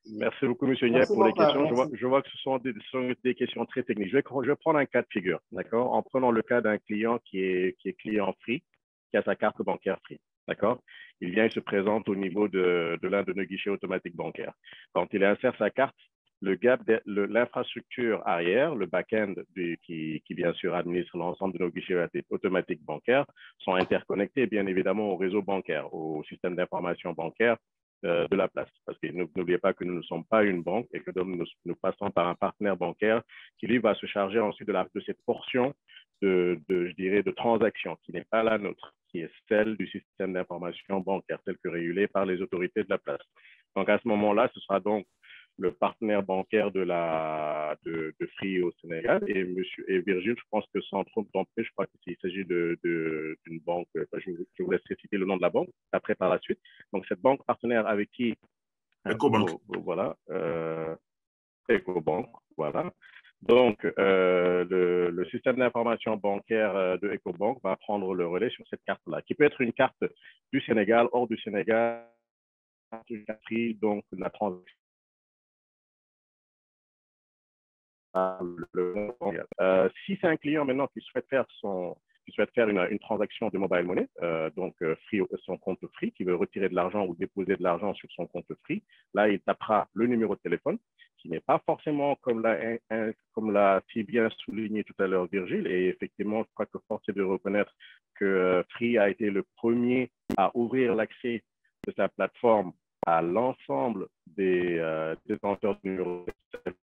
Merci beaucoup, M. Ndiaye, pour les questions. Je vois que ce sont des questions très techniques. Je vais prendre un cas de figure, d'accord? En prenant le cas d'un client qui est client Free, qui a sa carte bancaire Free, d'accord? Il vient, il se présente au niveau de l'un de nos guichets automatiques bancaires. Quand il insère sa carte, l'infrastructure arrière, le back-end qui bien sûr administre l'ensemble de nos guichets automatiques bancaires sont interconnectés bien évidemment au réseau bancaire, au système d'information bancaire de la place. Parce que n'oubliez pas que nous ne sommes pas une banque et que nous passons par un partenaire bancaire qui lui va se charger ensuite de cette portion je dirais, de transaction qui n'est pas la nôtre, qui est celle du système d'information bancaire tel que régulé par les autorités de la place. Donc, à ce moment-là, ce sera donc le partenaire bancaire de Free au Sénégal. Et Virgile, je pense que sans trop me tromper, je crois qu'il s'agit d'une banque, je vous laisserai citer le nom de la banque, après par la suite. Donc, cette banque partenaire avec qui... Ecobank. Voilà. Ecobank, voilà. Donc, le système d'information bancaire de Ecobank va prendre le relais sur cette carte-là, qui peut être une carte du Sénégal, hors du Sénégal, donc la transaction. Si c'est un client maintenant qui souhaite faire une transaction de mobile money, donc Free, son compte Free, qui veut retirer de l'argent ou déposer de l'argent sur son compte Free, là, il tapera le numéro de téléphone, qui n'est pas forcément comme l'a si bien souligné tout à l'heure Virgile. Et effectivement, je crois que force est de reconnaître que Free a été le premier à ouvrir l'accès de sa plateforme à l'ensemble des détenteurs de numéros de téléphone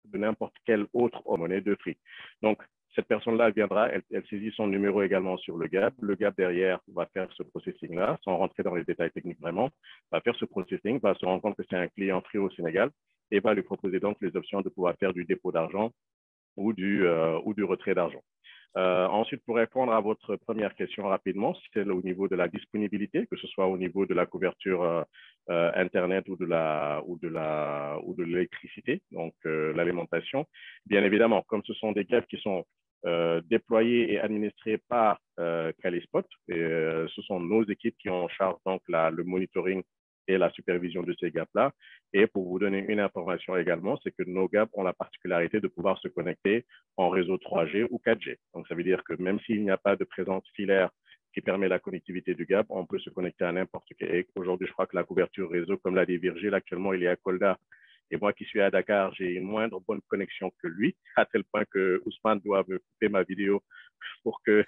de n'importe quelle autre monnaie de Free. Donc, cette personne-là viendra, elle saisit son numéro également sur le GAP. Le GAP derrière va faire ce processing-là, sans rentrer dans les détails techniques vraiment, va faire ce processing, va se rendre compte que c'est un client Free au Sénégal et va lui proposer donc les options de pouvoir faire du dépôt d'argent ou du retrait d'argent. Ensuite, pour répondre à votre première question rapidement, c'est au niveau de la disponibilité, que ce soit au niveau de la couverture Internet ou de l'électricité, donc l'alimentation. Bien évidemment, comme ce sont des gaps qui sont déployés et administrés par Calispot, ce sont nos équipes qui ont en charge donc le monitoring et la supervision de ces gaps-là. Et pour vous donner une information également, c'est que nos gaps ont la particularité de pouvoir se connecter en réseau 3G ou 4G. Donc, ça veut dire que même s'il n'y a pas de présence filaire qui permet la connectivité du gap, on peut se connecter à n'importe quel. Aujourd'hui, je crois que la couverture réseau, comme l'a dit Virgile, actuellement, il est à Kolda. Et moi qui suis à Dakar, j'ai une moindre bonne connexion que lui, à tel point que Ousmane doit me couper ma vidéo pour que...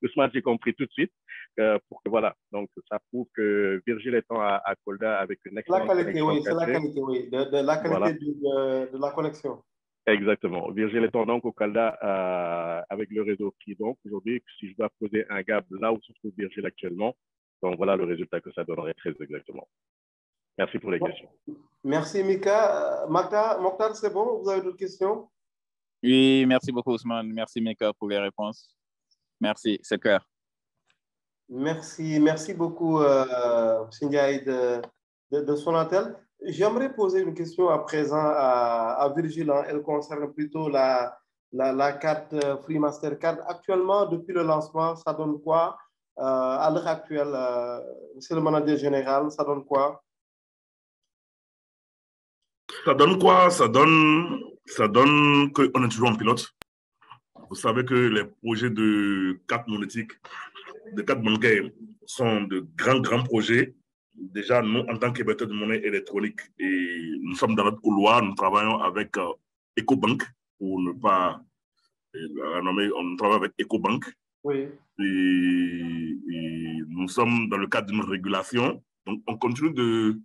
Ousmane, j'ai compris tout de suite. Pour que voilà, donc ça prouve que Virgile étant à Kolda avec une excellente connexion. Oui, c'est la qualité, oui, de la qualité voilà. de la connexion. Exactement. Virgile étant donc au Kolda avec le réseau Free. Donc aujourd'hui, si je dois poser un gap là où se trouve Virgile actuellement, donc voilà le résultat que ça donnerait très exactement. Merci pour les questions. Merci Mika. Mokhtar, c'est bon? Vous avez d'autres questions? Oui, merci beaucoup Ousmane. Merci Mika pour les réponses. Merci, c'est clair. Merci beaucoup, Sindiaï de Sonatel. J'aimerais poser une question à présent à Virgile. Elle concerne plutôt la carte Free Mastercard. Actuellement, depuis le lancement, ça donne quoi? À l'heure actuelle, c'est le manager général, ça donne quoi? Ça donne quoi? Ça donne qu'on est toujours en pilote. Vous savez que les projets de carte monétique, de cartes bancaires sont de grands projets. Déjà, nous, en tant qu'émetteur de monnaie électronique, et nous sommes dans notre couloir, nous travaillons avec Ecobank, pour ne pas la nommer, on travaille avec Ecobank. Oui. Et nous sommes dans le cadre d'une régulation. Donc, on continue de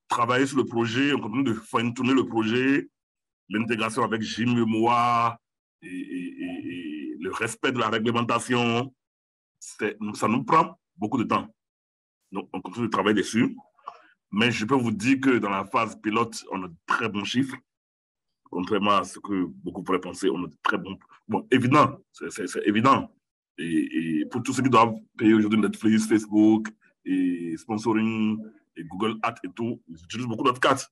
travailler sur le projet, on continue de fine-tuner le projet, l'intégration avec JMEMOA et le respect de la réglementation. Ça nous prend beaucoup de temps. Donc, on continue de travailler dessus. Mais je peux vous dire que dans la phase pilote, on a de très bons chiffres. Contrairement à ce que beaucoup pourraient penser, on a de très bons... Bon, évident, c'est évident. Et pour tous ceux qui doivent payer aujourd'hui Netflix, Facebook, et sponsoring, et Google Ads et tout, ils utilisent beaucoup notre carte.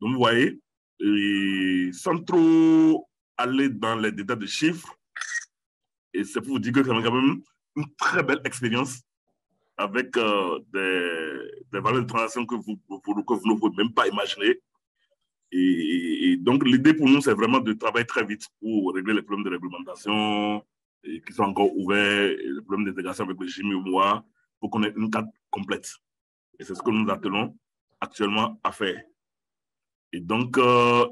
Donc, vous voyez, et sans trop aller dans les détails de chiffres, et c'est pour vous dire que c'est quand même une très belle expérience avec des valeurs de transaction que vous ne pouvez même pas imaginer. Et donc, l'idée pour nous, c'est vraiment de travailler très vite pour régler les problèmes de réglementation qui sont encore ouverts, et les problèmes d'intégration avec le JMEMOA, pour qu'on ait une carte complète. Et c'est ce que nous attelons actuellement à faire. Et donc,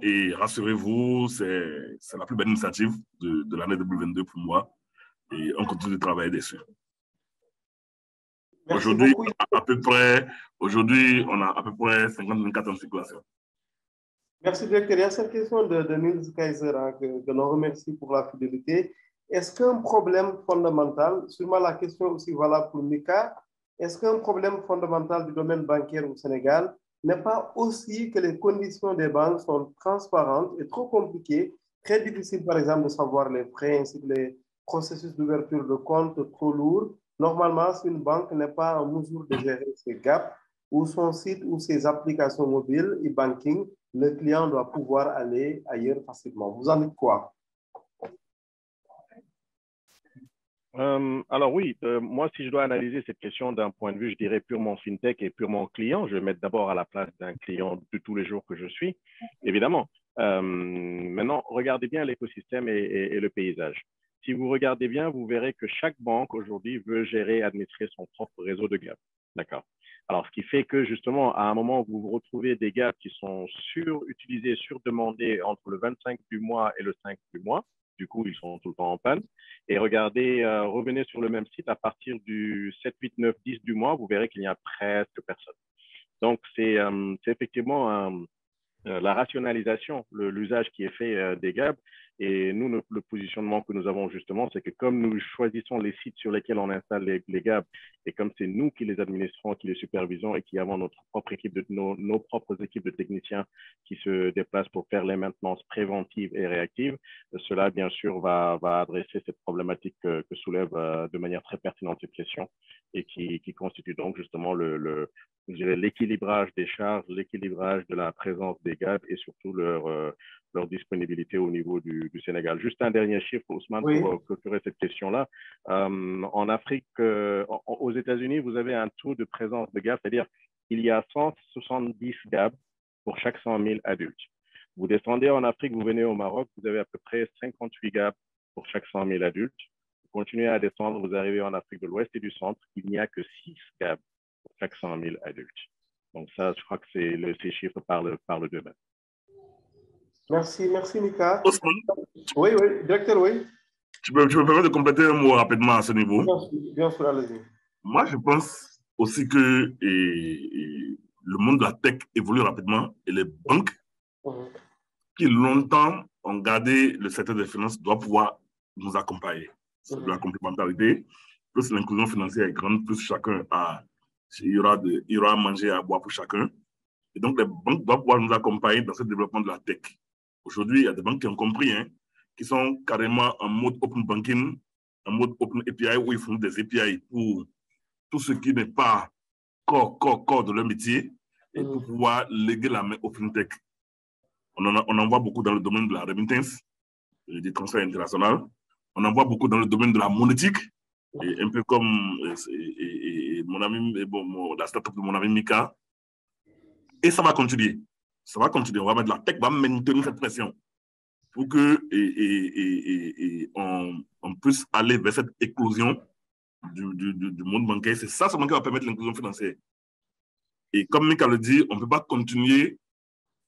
et rassurez-vous, c'est la plus belle initiative de l'année 2022 pour moi. Et on continue de travailler dessus. Aujourd'hui, on a à peu près 50 en circulation. Merci, directeur. Il y a cette question de Nils Kaiser que l'on remercie pour la fidélité. est-ce qu'un problème fondamental, sûrement la question aussi valable pour Mika, est-ce qu'un problème fondamental du domaine bancaire au Sénégal n'est pas aussi que les conditions des banques sont transparentes et trop compliquées, très difficile par exemple de savoir les frais, ainsi que les processus d'ouverture de compte trop lourds. Normalement, si une banque n'est pas en mesure de gérer ses gaps ou son site ou ses applications mobiles et banking, le client doit pouvoir aller ailleurs facilement. Vous en dites quoi? Alors oui, moi, si je dois analyser cette question d'un point de vue, je dirais purement fintech et purement client, je vais mettre d'abord à la place d'un client de tous les jours que je suis, évidemment. Maintenant, regardez bien l'écosystème et le paysage. Si vous regardez bien, vous verrez que chaque banque aujourd'hui veut gérer et administrer son propre réseau de gaps. D'accord. Alors, ce qui fait que justement, à un moment, vous retrouvez des gaps qui sont surutilisés, surdemandés entre le 25 du mois et le 5 du mois. Du coup, ils sont tout le temps en panne. Et regardez, revenez sur le même site à partir du 7, 8, 9, 10 du mois, vous verrez qu'il n'y a presque personne. Donc, c'est effectivement la rationalisation, l'usage qui est fait des gaps. Et nous, le positionnement que nous avons justement, c'est que comme nous choisissons les sites sur lesquels on installe les gaps, et comme c'est nous qui les administrons, qui les supervisons et qui avons notre propre équipe nos propres équipes de techniciens qui se déplacent pour faire les maintenances préventives et réactives, cela, bien sûr, va adresser cette problématique que soulève de manière très pertinente cette question et qui constitue donc justement l'équilibrage des charges, l'équilibrage de la présence des gaps et surtout leur disponibilité au niveau du Sénégal. Juste un dernier chiffre, Ousmane, oui, pour clôturer cette question-là. En Afrique, aux États-Unis, vous avez un taux de présence de gaps, c'est-à-dire qu'il y a 170 gaps pour chaque 100 000 adultes. Vous descendez en Afrique, vous venez au Maroc, vous avez à peu près 58 gaps pour chaque 100 000 adultes. Vous continuez à descendre, vous arrivez en Afrique de l'Ouest et du Centre, il n'y a que 6 gaps pour chaque 100 000 adultes. Donc ça, je crois que ces chiffres parlent d'eux-mêmes. Merci, merci Mika. Ousmane, oui, directeur, oui. Tu me permets de compléter un mot rapidement à ce niveau? Bien sûr, allez-y. Moi, je pense aussi que le monde de la tech évolue rapidement et les banques qui longtemps ont gardé le secteur des finances doivent pouvoir nous accompagner. C'est de la complémentarité. Plus l'inclusion financière est grande, plus chacun il y aura à manger et à boire pour chacun. Et donc, les banques doivent pouvoir nous accompagner dans ce développement de la tech. Aujourd'hui, il y a des banques qui ont compris, qui sont carrément en mode open banking, en mode open API, où ils font des API pour tout ce qui n'est pas corps de leur métier, et pour pouvoir léguer la main au fintech. On en voit beaucoup dans le domaine de la remittance, des transferts internationaux. On en voit beaucoup dans le domaine de la monétique, et un peu comme mon ami, la startup de mon ami Mika. Et ça va continuer. Ça va continuer. On va mettre la tech, va maintenir cette pression pour que on puisse aller vers cette éclosion du monde bancaire. C'est ça seulement qui va permettre l'inclusion financière. Et comme Mika le dit, on ne peut pas continuer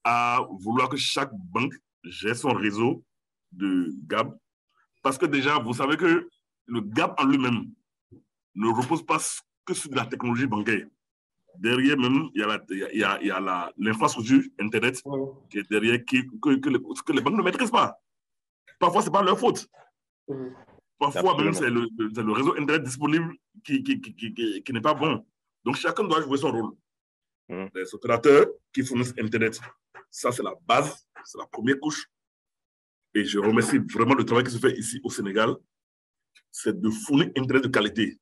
à vouloir que chaque banque gère son réseau de GAB. Parce que déjà, vous savez que le GAB en lui-même ne repose pas que sur de la technologie bancaire. Derrière même, il y a l'infrastructure Internet qui est derrière, que les banques ne maîtrisent pas. Parfois, ce n'est pas leur faute. Parfois, même, c'est le réseau Internet disponible qui n'est pas bon. Donc, chacun doit jouer son rôle. Les opérateurs qui fournissent Internet, ça, c'est la base, c'est la première couche. Et je remercie vraiment le travail qui se fait ici au Sénégal. C'est de fournir Internet de qualité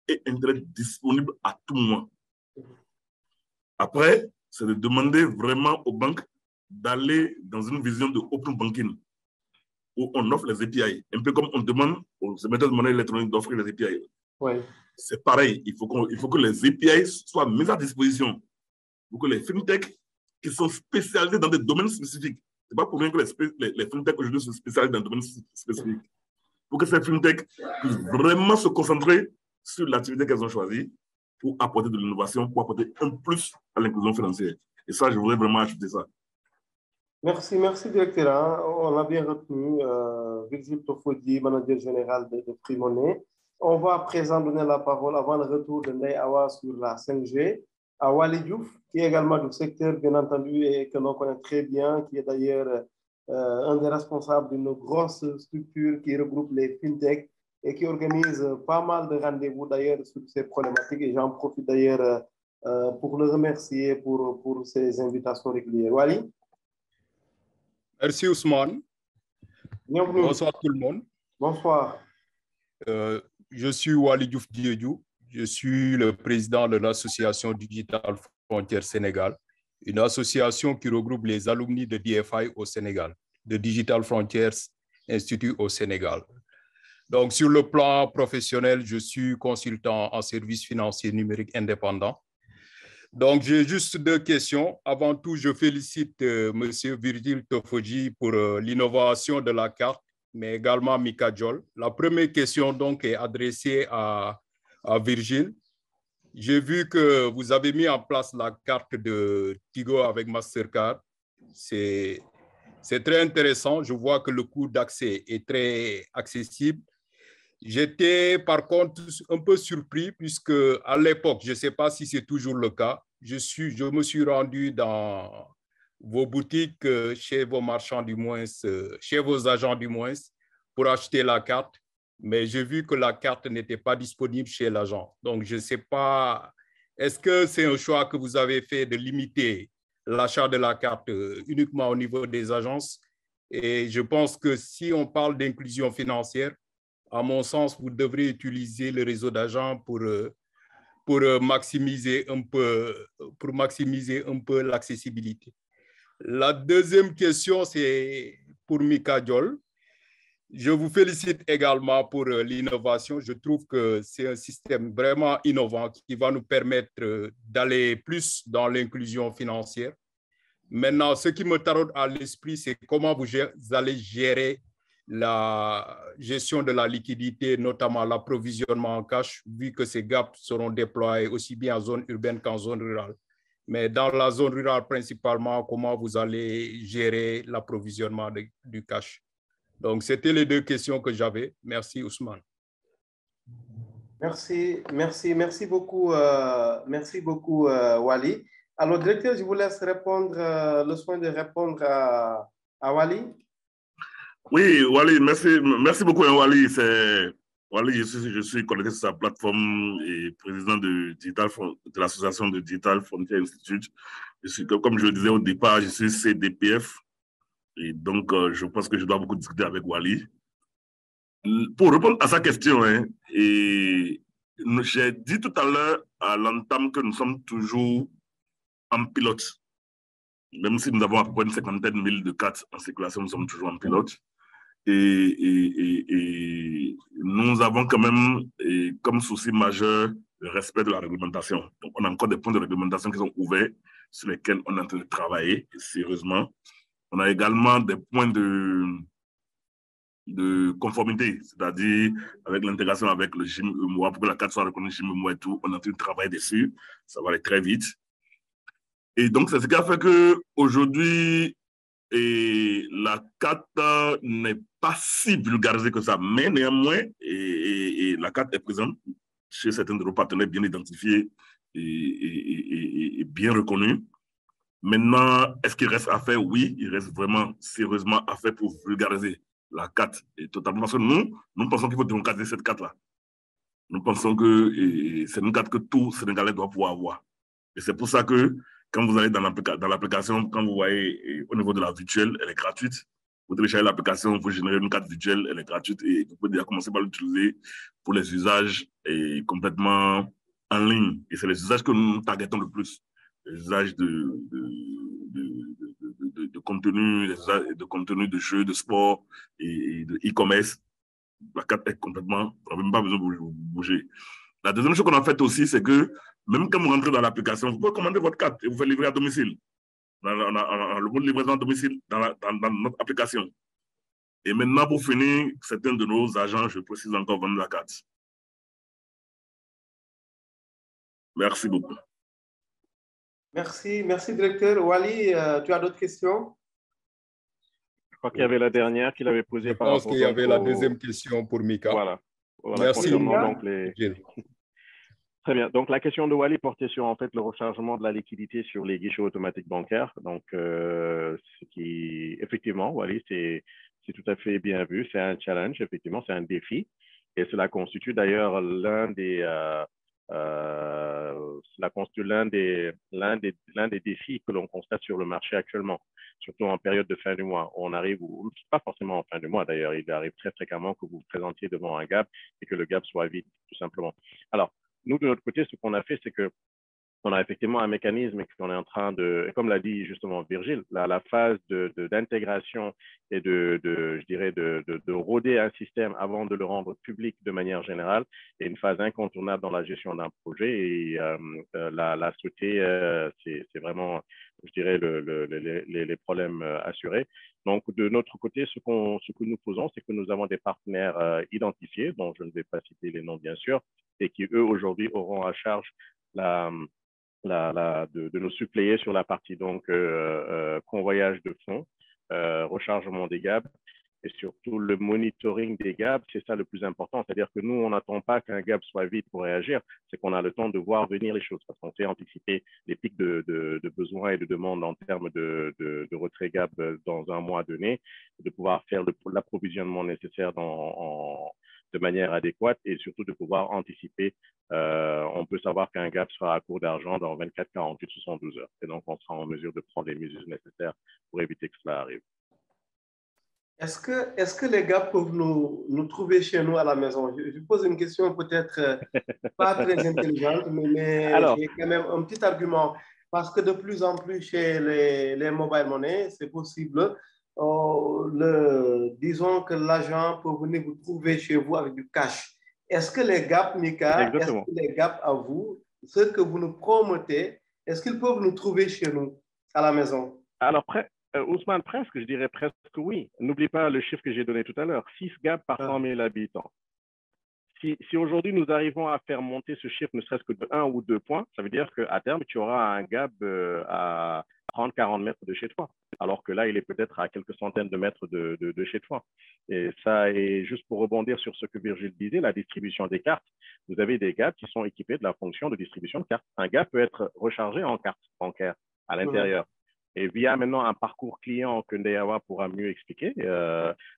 et Internet disponible à tout moment. Après, c'est de demander vraiment aux banques d'aller dans une vision de open banking où on offre les API, un peu comme on demande aux émetteurs de monnaie électronique d'offrir les API. Ouais. C'est pareil, il faut que les API soient mises à disposition pour que les fintechs qui sont spécialisés dans des domaines spécifiques, ce n'est pas pour rien que les fintechs aujourd'hui sont spécialisés dans des domaines spécifiques, pour que ces fintechs puissent vraiment se concentrer sur l'activité qu'elles ont choisie pour apporter de l'innovation, pour apporter un plus à l'inclusion financière. Et ça, je voudrais vraiment ajouter ça. Merci, directeur. On a bien retenu Virgile Tofodi, manager général de Free-Money. On va à présent donner la parole avant le retour de Ndeye Awa sur la 5G à Waly Diouf, qui est également du secteur, bien entendu, et que l'on connaît très bien, qui est d'ailleurs un des responsables d'une grosse structure qui regroupe les fintech et qui organise pas mal de rendez-vous d'ailleurs sur ces problématiques. Et j'en profite d'ailleurs pour le remercier pour ses invitations régulières. Wally? Merci Ousmane. Bienvenue. Bonsoir tout le monde. Bonsoir. Je suis Wally Diouf Diédiou. Je suis le président de l'association Digital Frontières Sénégal, une association qui regroupe les alumni de DFI au Sénégal, de Digital Frontières Institute au Sénégal. Donc, sur le plan professionnel, je suis consultant en services financiers numériques indépendants. Donc, j'ai juste deux questions. Avant tout, je félicite M. Virgile Tofoji pour l'innovation de la carte, mais également Mika Diol. La première question donc est adressée à Virgile. J'ai vu que vous avez mis en place la carte de Tigo avec Mastercard. C'est très intéressant. Je vois que le coût d'accès est très accessible. J'étais par contre un peu surpris puisque à l'époque, je ne sais pas si c'est toujours le cas, je me suis rendu dans vos boutiques, chez vos marchands du moins, chez vos agents du moins, pour acheter la carte. Mais j'ai vu que la carte n'était pas disponible chez l'agent. Donc, je ne sais pas, est-ce que c'est un choix que vous avez fait de limiter l'achat de la carte uniquement au niveau des agences? Et je pense que si on parle d'inclusion financière, à mon sens, vous devrez utiliser le réseau d'agents pour maximiser un peu l'accessibilité. La deuxième question, c'est pour Mika Diol. Je vous félicite également pour l'innovation. Je trouve que c'est un système vraiment innovant qui va nous permettre d'aller plus dans l'inclusion financière. Maintenant, ce qui me taraude à l'esprit, c'est comment vous allez gérer la gestion de la liquidité, notamment l'approvisionnement en cash, vu que ces gaps seront déployés aussi bien en zone urbaine qu'en zone rurale. Mais dans la zone rurale principalement, comment vous allez gérer l'approvisionnement du cash? Donc, c'était les deux questions que j'avais. Merci, Ousmane. Merci beaucoup, Wally. Alors, directeur, je vous laisse répondre, le soin de répondre à Wally. Oui, Wally, merci beaucoup, Wally. Wally, je suis connecté sur sa plateforme et président de l'association de Digital Frontier Institute. Comme je le disais au départ, je suis CDPF. Et donc, je pense que je dois beaucoup discuter avec Wally. Pour répondre à sa question, j'ai dit tout à l'heure à l'entame que nous sommes toujours en pilote. Même si nous avons à peu près une 50 000 de cartes en circulation, nous sommes toujours en pilote. Et nous avons quand même comme souci majeur le respect de la réglementation. Donc, on a encore des points de réglementation qui sont ouverts, sur lesquels on est en train de travailler sérieusement. On a également des points de conformité, c'est-à-dire avec l'intégration avec le GIM-EMOA, pour que la carte soit reconnue GIM-EMOA et tout, on est en train de travailler dessus. Ça va aller très vite. Et donc, c'est ce qui a fait qu'aujourd'hui, la carte n'est pas si vulgarisée que ça, mais néanmoins, la carte est présente chez certains de nos partenaires bien identifiés et bien reconnus. Maintenant, est-ce qu'il reste à faire? Oui, il reste vraiment sérieusement à faire pour vulgariser la carte et totalement. Parce que nous pensons qu'il faut démocratiser cette carte-là. Nous pensons que c'est une carte que tout Sénégalais doit pouvoir avoir. Et c'est pour ça que quand vous allez dans l'application, quand vous voyez au niveau de la virtuelle, elle est gratuite. Vous téléchargez l'application, vous générez une carte virtuelle, elle est gratuite et vous pouvez déjà commencer par l'utiliser pour les usages complètement en ligne. Et c'est les usages que nous targetons le plus. Les usages de contenu, les usages de contenu de jeux, de sport et de e-commerce. La carte est complètement, on n'a même pas besoin de bouger. La deuxième chose qu'on a faite aussi, c'est que même quand vous rentrez dans l'application, vous pouvez commander votre carte et vous faites livrer à domicile. On a le mode de livraison à domicile dans notre application. Et maintenant, pour finir, certains de nos agents, je précise encore, vendent la carte. Merci beaucoup. Merci, directeur. Wally, tu as d'autres questions? Je crois qu'il y avait la dernière qu'il avait posée. Je pense qu'il y avait la deuxième question pour Mika. Voilà. Merci. Donc, Très bien. Donc, la question de Wally portait sur en fait, le rechargement de la liquidité sur les guichets automatiques bancaires. Donc, ce qui effectivement, Wally, c'est tout à fait bien vu. C'est un challenge, effectivement, c'est un défi. Et cela constitue d'ailleurs l'un des défis que l'on constate sur le marché actuellement, surtout en période de fin du mois. On arrive, ou pas forcément en fin du mois d'ailleurs, il arrive très fréquemment que vous vous présentiez devant un gap et que le gap soit vide, tout simplement. Alors, nous, de notre côté, ce qu'on a fait, c'est que on a effectivement un mécanisme qu'on est en train de, comme l'a dit justement Virgile, la phase d'intégration et je dirais, de rôder un système avant de le rendre public de manière générale est une phase incontournable dans la gestion d'un projet. Et la structure, c'est vraiment, je dirais, les problèmes assurés. Donc, de notre côté, ce que nous faisons, c'est que nous avons des partenaires identifiés, dont je ne vais pas citer les noms, bien sûr, et qui, eux, aujourd'hui, auront à charge de nous suppléer sur la partie donc convoyage de fonds, rechargement des gaps et surtout le monitoring des gaps. C'est ça le plus important. C'est-à-dire que nous, on n'attend pas qu'un gap soit vide pour réagir, c'est qu'on a le temps de voir venir les choses parce qu'on sait anticiper les pics de besoins et de demandes en termes de retrait gap dans un mois donné, de pouvoir faire l'approvisionnement nécessaire de manière adéquate et surtout de pouvoir anticiper. On peut savoir qu'un gap sera à court d'argent dans 24, 48, 72 heures. Et donc, on sera en mesure de prendre les mesures nécessaires pour éviter que cela arrive. Est-ce que les gars peuvent nous trouver chez nous à la maison? Je pose une question peut-être pas très intelligente, mais j'ai quand même un petit argument. Parce que de plus en plus chez les mobile money, c'est possible. Disons que l'agent peut venir vous trouver chez vous avec du cash. Est-ce que les gaps, Mika, est-ce que les gaps à vous, ceux que vous nous promettez, est-ce qu'ils peuvent nous trouver chez nous à la maison? Alors, Ousmane, presque, je dirais presque oui. N'oublie pas le chiffre que j'ai donné tout à l'heure, 6 gaps par 100 000 habitants. Si aujourd'hui nous arrivons à faire monter ce chiffre ne serait-ce que de 1 ou 2 points, ça veut dire qu'à terme, tu auras un gap à 30-40 mètres de chez toi, alors que là, il est peut-être à quelques centaines de mètres de chez toi. Et ça, et juste pour rebondir sur ce que Virgile disait, la distribution des cartes, vous avez des gaps qui sont équipés de la fonction de distribution de cartes. Un gap peut être rechargé en carte bancaire à l'intérieur. Et via maintenant un parcours client que Ndeyawa pourra mieux expliquer,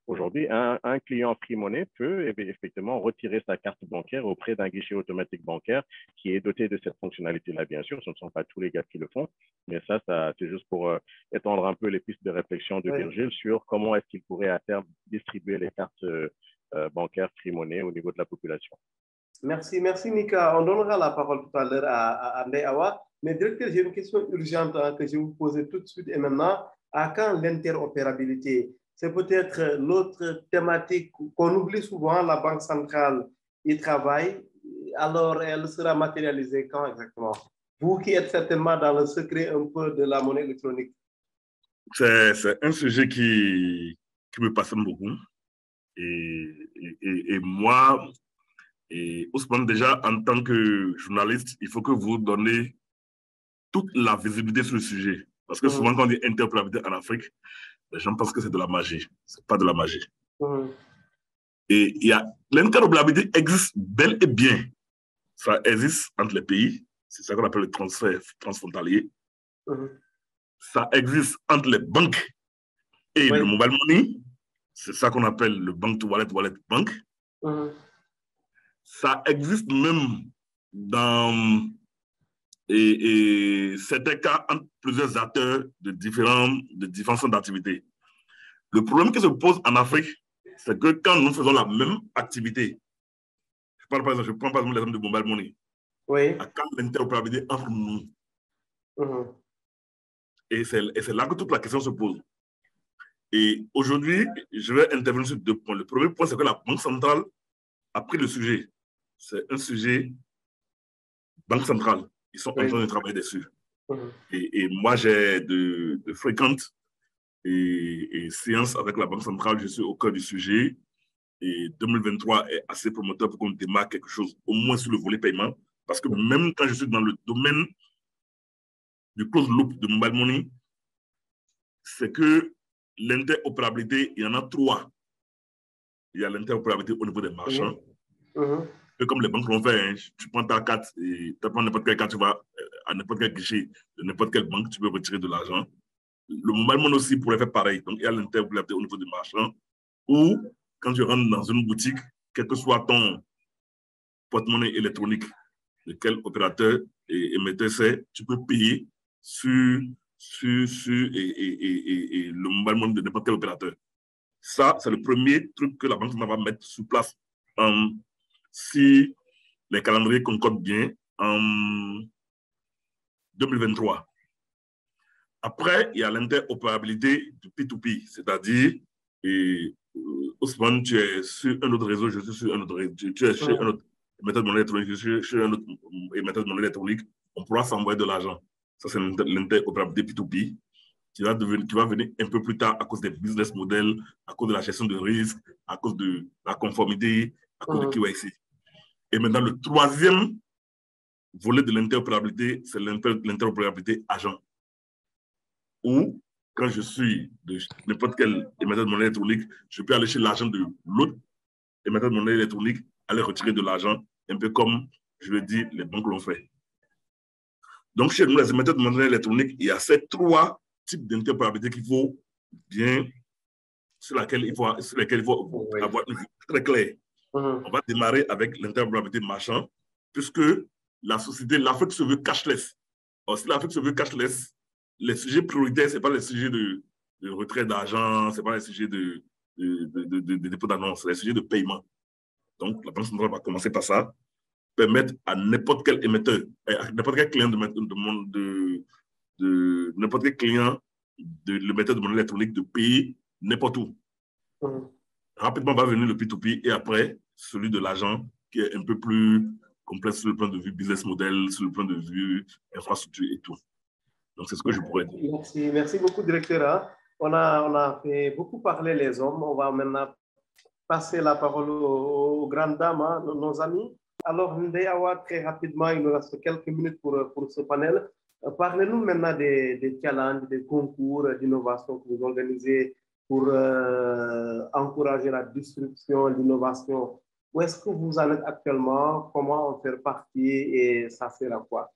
aujourd'hui, un client Free Money peut effectivement retirer sa carte bancaire auprès d'un guichet automatique bancaire qui est doté de cette fonctionnalité-là, bien sûr. Ce ne sont pas tous les gars qui le font, mais ça c'est juste pour étendre un peu les pistes de réflexion de Virgile sur comment est-ce qu'il pourrait à terme distribuer les cartes bancaires Free Money au niveau de la population. Merci Mika. On donnera la parole tout à l'heure à Ndeyawa. Mais directeur, j'ai une question urgente que je vais vous poser tout de suite et maintenant. À quand l'interopérabilité? C'est peut-être l'autre thématique qu'on oublie souvent. La Banque centrale y travaille. Alors, elle sera matérialisée quand exactement? Vous qui êtes certainement dans le secret un peu de la monnaie électronique. C'est un sujet qui me passionne beaucoup. Et moi, et Ousmane, déjà, en tant que journaliste, il faut que vous donnez toute la visibilité sur le sujet. Parce que souvent, quand on dit interopérabilité en Afrique, les gens pensent que c'est de la magie. Ce n'est pas de la magie. Et l'interopérabilité existe bel et bien. Ça existe entre les pays. C'est ça qu'on appelle le transfert transfrontalier. Ça existe entre les banques et le mobile money. C'est ça qu'on appelle le bank to wallet, wallet bank. Ça existe même dans certains cas entre plusieurs acteurs de différents centres d'activité. Le problème qui se pose en Afrique, c'est que quand nous faisons la même activité, je prends par exemple l'exemple de mobile money, à quand l'interopérabilité entre nous? Et c'est là que toute la question se pose. Et aujourd'hui, je vais intervenir sur 2 points. Le premier point, c'est que la Banque centrale a pris le sujet. C'est un sujet Banque centrale. Ils sont en train de travailler dessus. Et moi, j'ai de fréquentes séances avec la Banque centrale. Je suis au cœur du sujet. Et 2023 est assez promoteur pour qu'on démarre quelque chose, au moins sur le volet paiement. Parce que même quand je suis dans le domaine du close loop de mobile money, c'est que l'interopérabilité, il y en a 3. Il y a l'interopérabilité au niveau des marchands. Et comme les banques l'ont fait, hein, tu prends ta carte et tu prends n'importe quelle carte, tu vas à n'importe quel guichet de n'importe quelle banque, tu peux retirer de l'argent. Le mobile money aussi pourrait faire pareil. Donc, il y a l'interopérabilité au niveau des marchands, ou quand tu rentres dans une boutique, quel que soit ton porte-monnaie électronique, de quel opérateur et émetteur c'est, tu peux payer sur le mobile money de n'importe quel opérateur. Ça, c'est le premier truc que la Banque centrale va mettre sur place si les calendriers concordent bien en 2023. Après, il y a l'interopérabilité du P2P, c'est-à-dire, Ousmane, tu es sur un autre réseau, je suis sur un autre réseau, tu es chez un autre émetteur de monnaie électronique, je suis chez un autre émetteur de monnaie électronique, on pourra s'envoyer de l'argent. Ça, c'est l'interopérabilité P2P qui va venir un peu plus tard à cause des business models, à cause de la gestion de risque, à cause de la conformité, à cause de KYC. Et maintenant, le troisième volet de l'interopérabilité, c'est l'interopérabilité agent. Ou quand je suis de n'importe quel émetteur de monnaie électronique, je peux aller chez l'agent de l'autre émetteur de monnaie électronique, aller retirer de l'argent, un peu comme, je le dis, les banques l'ont fait. Donc, chez nous, les émetteurs de monnaie électronique, il y a ces trois types d'interopérabilité qu'il faut bien, sur lesquels il faut avoir une vue très claire. On va démarrer avec l'interopérabilité marchand, puisque la société, l'Afrique se veut cashless. Alors, si l'Afrique se veut cashless, les sujets prioritaires, ce n'est pas les sujets de retrait d'argent, ce n'est pas les sujets de dépôt d'annonce, c'est les sujets de paiement. Donc, la Banque centrale va commencer par ça, permettre à n'importe quel émetteur, à n'importe quel client n'importe quel client de l'émetteur de monnaie électronique de payer n'importe où. Rapidement va venir le P2P et après, celui de l'agent qui est un peu plus complexe sur le plan de vue business model, sur le plan de vue infrastructure et tout. Donc, c'est ce que je pourrais dire. Merci beaucoup, directeur. On a fait beaucoup parler les hommes. On va maintenant passer la parole aux grandes dames, nos amis. Alors, Ndeyawa, très rapidement, il nous reste quelques minutes pour ce panel. Parlez-nous maintenant des challenges, des concours d'innovation que vous organisez pour encourager la disruption, l'innovation. Où est-ce que vous en êtes actuellement? Comment en faire partie et ça sert à quoi?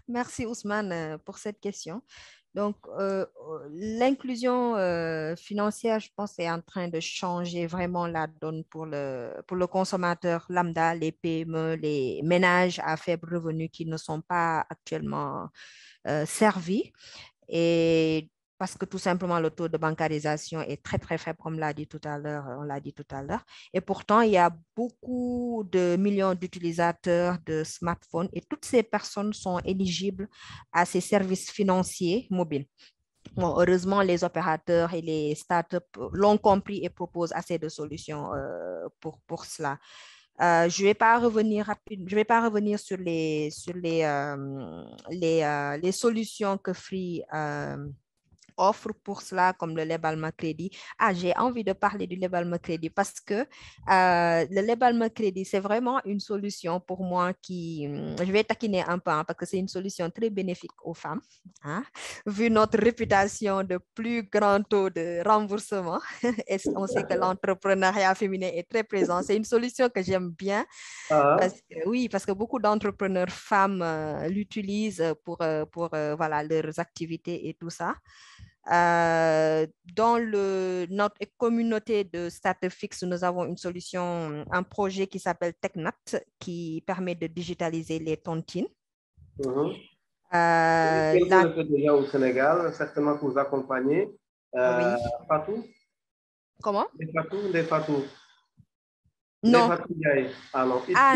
Merci Ousmane pour cette question. Donc, l'inclusion financière, je pense, est en train de changer vraiment la donne pour le consommateur lambda, les PME, les ménages à faible revenu qui ne sont pas actuellement servis. Et parce que tout simplement, le taux de bancarisation est très, très faible, comme on l'a dit tout à l'heure. Et pourtant, il y a beaucoup de millions d'utilisateurs de smartphones et toutes ces personnes sont éligibles à ces services financiers mobiles. Bon, heureusement, les opérateurs et les startups l'ont compris et proposent assez de solutions pour cela. Je ne vais pas revenir sur les solutions que Free offre pour cela, comme le Lebalma Crédit. J'ai envie de parler du Lebalma Crédit parce que le Lebalma Crédit, c'est vraiment une solution pour moi je vais taquiner un peu, parce que c'est une solution très bénéfique aux femmes, vu notre réputation de plus grand taux de remboursement. Et on sait que l'entrepreneuriat féminin est très présent. C'est une solution que j'aime bien. Parce que beaucoup d'entrepreneurs femmes l'utilisent pour leurs activités et tout ça. Dans notre communauté de Startup Fix, nous avons un projet qui s'appelle TechNat, qui permet de digitaliser les tontines. Quelqu'un le fait déjà au Sénégal, certainement que vous accompagnez. Oui. Fatou? Comment? Ndeye Fatou. Non.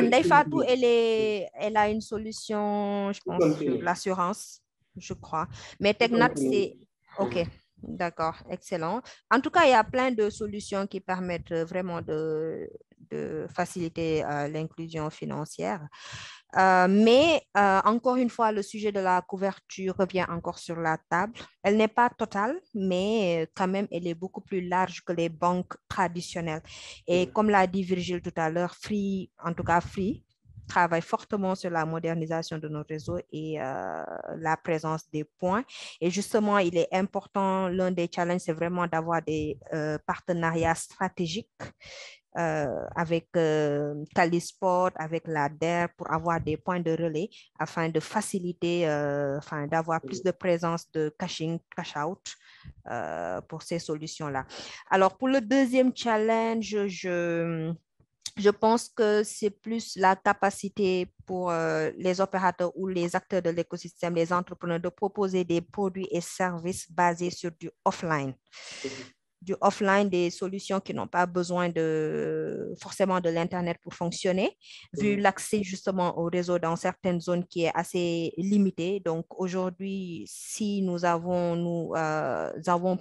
Ndeye Fatou, elle a une solution, je pense, sur l'assurance, je crois. Mais TechNat, c'est... OK, d'accord, excellent. En tout cas, il y a plein de solutions qui permettent vraiment de faciliter l'inclusion financière. Mais encore une fois, le sujet de la couverture revient encore sur la table. Elle n'est pas totale, mais quand même, elle est beaucoup plus large que les banques traditionnelles. Et comme l'a dit Virgile tout à l'heure, Free travaille fortement sur la modernisation de nos réseaux et la présence des points. Et justement, il est important, l'un des challenges, c'est vraiment d'avoir des partenariats stratégiques avec Calisport, avec la DER pour avoir des points de relais afin de faciliter, d'avoir plus de présence de caching, cash-out pour ces solutions-là. Alors, pour le deuxième challenge, je pense que c'est plus la capacité pour les opérateurs ou les acteurs de l'écosystème, les entrepreneurs, de proposer des produits et services basés sur du offline. Des solutions qui n'ont pas besoin forcément de l'Internet pour fonctionner, vu l'accès justement au réseau dans certaines zones qui est assez limité. Donc aujourd'hui, si nous avons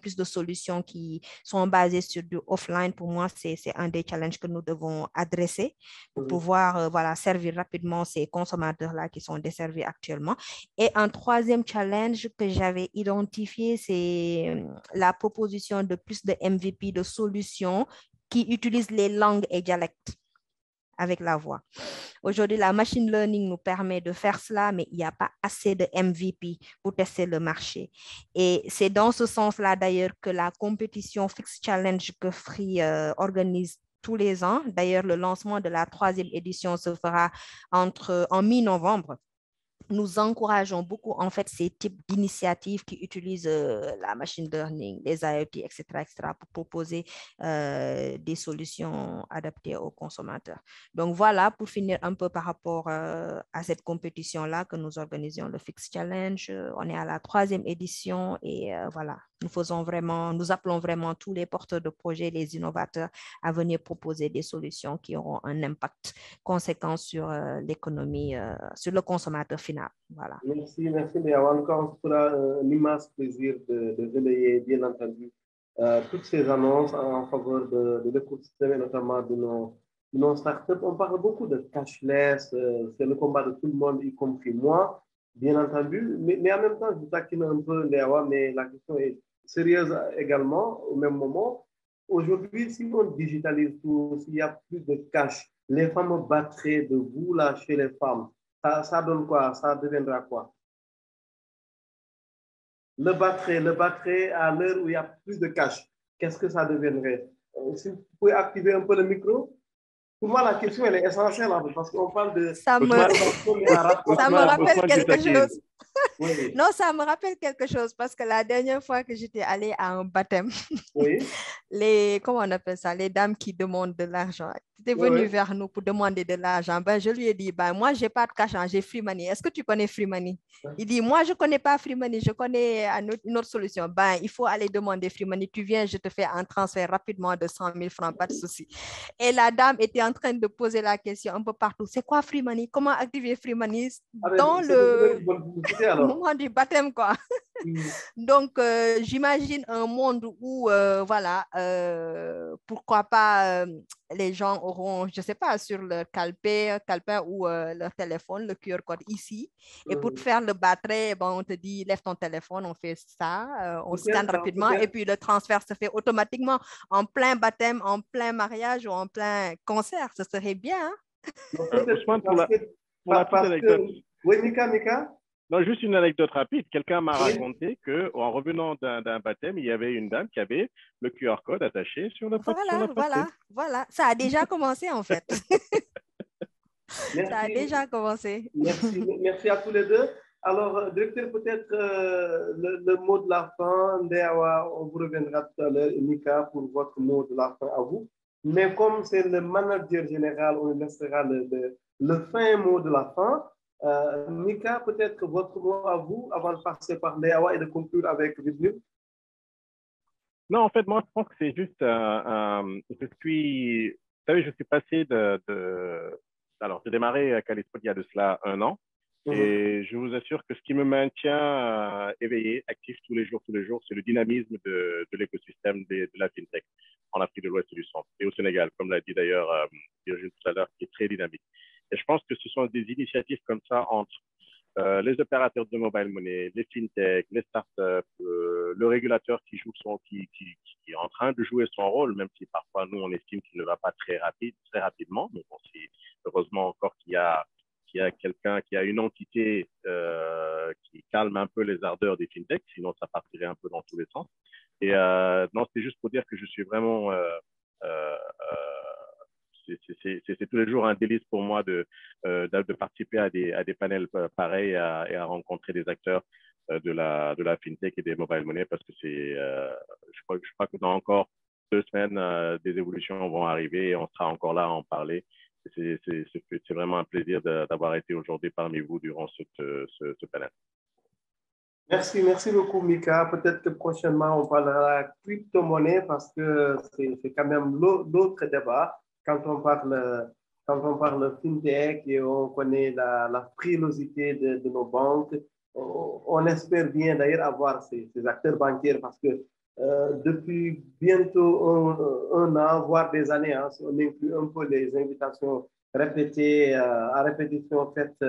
plus de solutions qui sont basées sur du offline, pour moi, c'est un des challenges que nous devons adresser pour pouvoir servir rapidement ces consommateurs-là qui sont desservis actuellement. Et un troisième challenge que j'avais identifié, c'est la proposition de plus de MVP, de solutions qui utilisent les langues et dialectes avec la voix. Aujourd'hui, la machine learning nous permet de faire cela, mais il n'y a pas assez de MVP pour tester le marché. Et c'est dans ce sens-là, d'ailleurs, que la compétition Fix Challenge que Free organise tous les ans, d'ailleurs, le lancement de la 3e édition se fera en mi-novembre. Nous encourageons beaucoup, en fait, ces types d'initiatives qui utilisent la machine learning, les IoT, etc., pour proposer des solutions adaptées aux consommateurs. Donc, voilà, pour finir un peu par rapport à cette compétition-là que nous organisons, le Fix Challenge. On est à la 3e édition et voilà, nous appelons vraiment tous les porteurs de projets, les innovateurs à venir proposer des solutions qui auront un impact conséquent sur l'économie, sur le consommateur final. Voilà. Merci, Léa. Encore, on fera un immense plaisir de relayer, bien entendu, toutes ces annonces en faveur de l'écosystème et notamment de nos startups. On parle beaucoup de cashless, c'est le combat de tout le monde, y compris moi, bien entendu. Mais en même temps, je taquine un peu Léa, mais la question est sérieuse également au même moment. Aujourd'hui, si on digitalise tout, s'il y a plus de cash, les fameux battraient de vous là chez les femmes, ça donne quoi? Ça deviendra quoi? Le batterie à l'heure où il y a plus de cash, qu'est-ce que ça deviendrait? Si vous pouvez activer un peu le micro. Pour moi, la question, elle est essentielle parce qu'on parle de... Ça me rappelle quelque chose. Oui. Non, ça me rappelle quelque chose parce que la dernière fois que j'étais allée à un baptême, comment on appelle ça, les dames qui demandent de l'argent, étaient venues vers nous pour demander de l'argent. Ben, je lui ai dit, moi, je n'ai pas de cash, j'ai Free Money. Est-ce que tu connais Free Money? Il dit, moi, je ne connais pas Free Money, je connais une autre solution. Ben, il faut aller demander Free Money. Tu viens, je te fais un transfert rapidement de 100 000 francs, pas de souci. Et la dame était en train de poser la question un peu partout. C'est quoi Free Money? Comment activer Free Money dans le moment du baptême, quoi. Donc, j'imagine un monde où, pourquoi pas, les gens auront, je ne sais pas, sur leur calepin ou leur téléphone, le QR code ici. Et pour te faire le batterie, on te dit, lève ton téléphone, on fait ça, on scanne rapidement et puis le transfert se fait automatiquement en plein baptême, en plein mariage ou en plein concert. Ce serait bien. Oui, Mika? Non, juste une anecdote rapide. Quelqu'un m'a raconté qu'en revenant d'un baptême, il y avait une dame qui avait le QR code attaché sur le Voilà. Ça a déjà commencé, en fait. Merci. Ça a déjà commencé. Merci à tous les deux. Alors, directeur, peut-être le mot de la fin, Ndeawa, on vous reviendra tout à l'heure, et Mika, pour votre mot de la fin à vous. Mais comme c'est le manager général, on laissera le fin mot de la fin. Mika, peut-être votre mot à vous avant de passer par Ndeawa et de conclure avec Virgile. Non, en fait, moi, je pense que c'est juste, vous savez, je suis passé alors, j'ai démarré à Calisport il y a de cela 1 an. Et je vous assure que ce qui me maintient éveillé, actif tous les jours, c'est le dynamisme de l'écosystème de la FinTech en Afrique de l'Ouest et du Centre et au Sénégal, comme l'a dit d'ailleurs Virgile tout à l'heure, qui est très dynamique. Et je pense que ce sont des initiatives comme ça entre les opérateurs de mobile money, les FinTech, les startups, le régulateur qui est en train de jouer son rôle, même si parfois nous on estime qu'il ne va pas très rapidement. Mais bon, c'est heureusement encore qu'il y a quelqu'un, qui a une entité qui calme un peu les ardeurs des FinTech, sinon ça partirait un peu dans tous les sens. Et non, c'est juste pour dire que je suis vraiment c'est tous les jours un délice pour moi de participer à des panels pareils et à rencontrer des acteurs de la fintech et des mobile money parce que je crois que dans encore 2 semaines, des évolutions vont arriver et on sera encore là à en parler. C'est vraiment un plaisir d'avoir été aujourd'hui parmi vous durant ce panel. Merci beaucoup, Mika. Peut-être que prochainement, on parlera crypto-monnaie parce que c'est quand même l'autre débat. Quand on parle fintech et on connaît la frilosité de nos banques, on espère bien d'ailleurs avoir ces acteurs bancaires parce que depuis bientôt un an, voire des années, hein, si on inclut un peu les invitations répétées, à répétition faites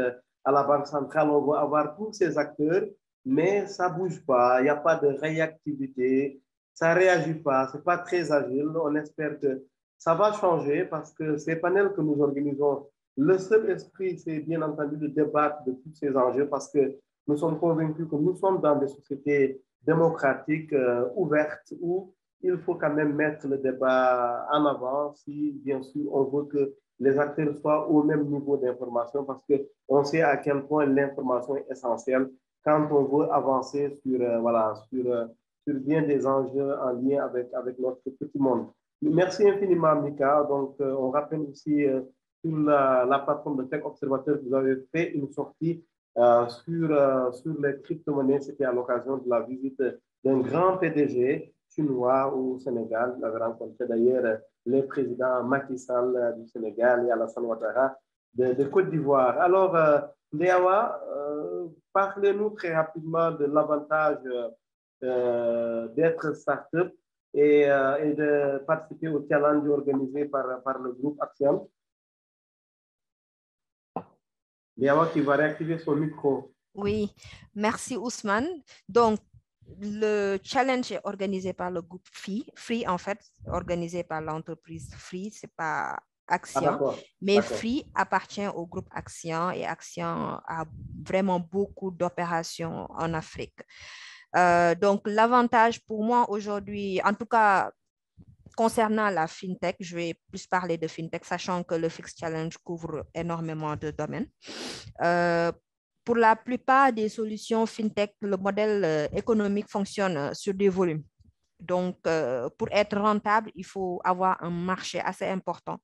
à la Banque centrale, on va avoir tous ces acteurs, mais ça ne bouge pas, il n'y a pas de réactivité, ça ne réagit pas, ce n'est pas très agile. On espère que ça va changer parce que ces panels que nous organisons, le seul esprit, c'est bien entendu de débattre de tous ces enjeux parce que nous sommes convaincus que nous sommes dans des sociétés démocratiques, ouvertes, où il faut quand même mettre le débat en avant si, bien sûr, on veut que les acteurs soient au même niveau d'information parce qu'on sait à quel point l'information est essentielle quand on veut avancer sur bien des enjeux en lien avec notre petit monde. Merci infiniment, Mika. Donc, on rappelle aussi sur la plateforme de Tech Observateur que vous avez fait une sortie sur les crypto-monnaies. C'était à l'occasion de la visite d'un grand PDG chinois au Sénégal. Vous avez rencontré d'ailleurs le président Macky Sall du Sénégal et Alassane Ouattara de Côte d'Ivoire. Alors, Ndeyawa, parlez-nous très rapidement de l'avantage d'être start-up et de participer au challenge organisé par le groupe Action. Ndeyawa qui va réactiver son micro. Oui, merci Ousmane. Donc, le challenge est organisé par le groupe Free en fait, organisé par l'entreprise Free, c'est pas Action, mais Free appartient au groupe Action et Action a vraiment beaucoup d'opérations en Afrique. Donc, l'avantage pour moi aujourd'hui, en tout cas, concernant la FinTech, je vais plus parler de FinTech, sachant que le Fix Challenge couvre énormément de domaines. Pour la plupart des solutions FinTech, le modèle économique fonctionne sur des volumes. Donc, pour être rentable, il faut avoir un marché assez important.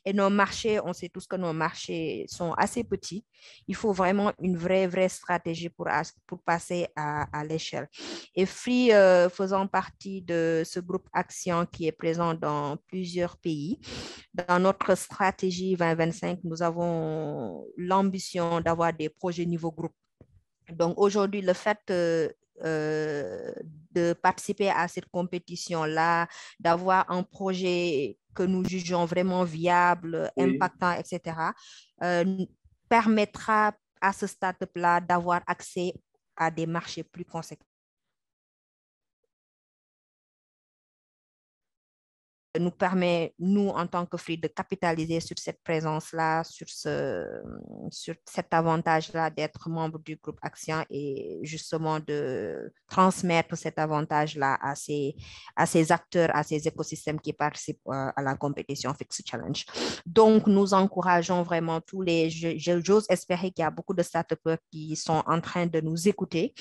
Et nos marchés, on sait tous que nos marchés sont assez petits. Il faut vraiment une vraie stratégie pour passer à l'échelle. Et Free, faisant partie de ce groupe Action qui est présent dans plusieurs pays, dans notre stratégie 2025, nous avons l'ambition d'avoir des projets niveau groupe. Donc, aujourd'hui, le fait de participer à cette compétition-là, d'avoir un projet que nous jugeons vraiment viable, impactant, etc., permettra à ce start-up-là d'avoir accès à des marchés plus conséquents. Nous permet, nous, en tant que Free, de capitaliser sur cette présence-là, sur cet avantage-là d'être membre du groupe Action et justement de transmettre cet avantage-là à ces acteurs, à ces écosystèmes qui participent à la compétition Fix Challenge. Donc, nous encourageons vraiment tous les... J'ose espérer qu'il y a beaucoup de startups qui sont en train de nous écouter.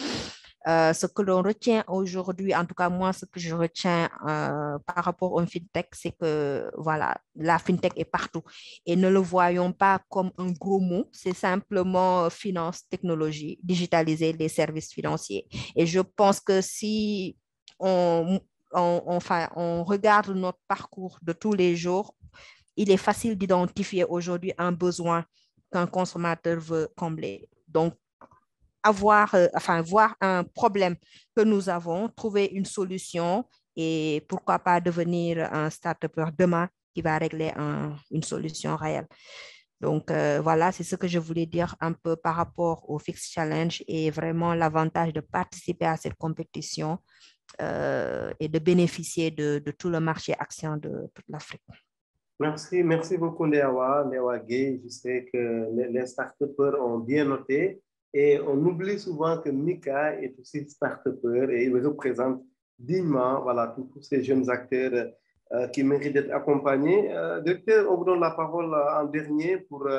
Ce que l'on retient aujourd'hui, en tout cas moi, ce que je retiens par rapport au FinTech, c'est que voilà, la FinTech est partout et ne le voyons pas comme un gros mot, c'est simplement finance, technologie, digitaliser les services financiers. Et je pense que si on regarde notre parcours de tous les jours, il est facile d'identifier aujourd'hui un besoin qu'un consommateur veut combler. Donc, voir un problème que nous avons, trouver une solution et pourquoi pas devenir un start-upper demain qui va régler une solution réelle. Donc, voilà, c'est ce que je voulais dire un peu par rapport au Fix Challenge et vraiment l'avantage de participer à cette compétition et de bénéficier de tout le marché action de toute l'Afrique. Merci beaucoup, Ndeyawa Gueye. Je sais que les start-upers ont bien noté. Et on oublie souvent que Mika est aussi start-upper et il représente dignement tous ces jeunes acteurs qui mérite d'être accompagné. Directeur, on vous donne la parole en dernier pour,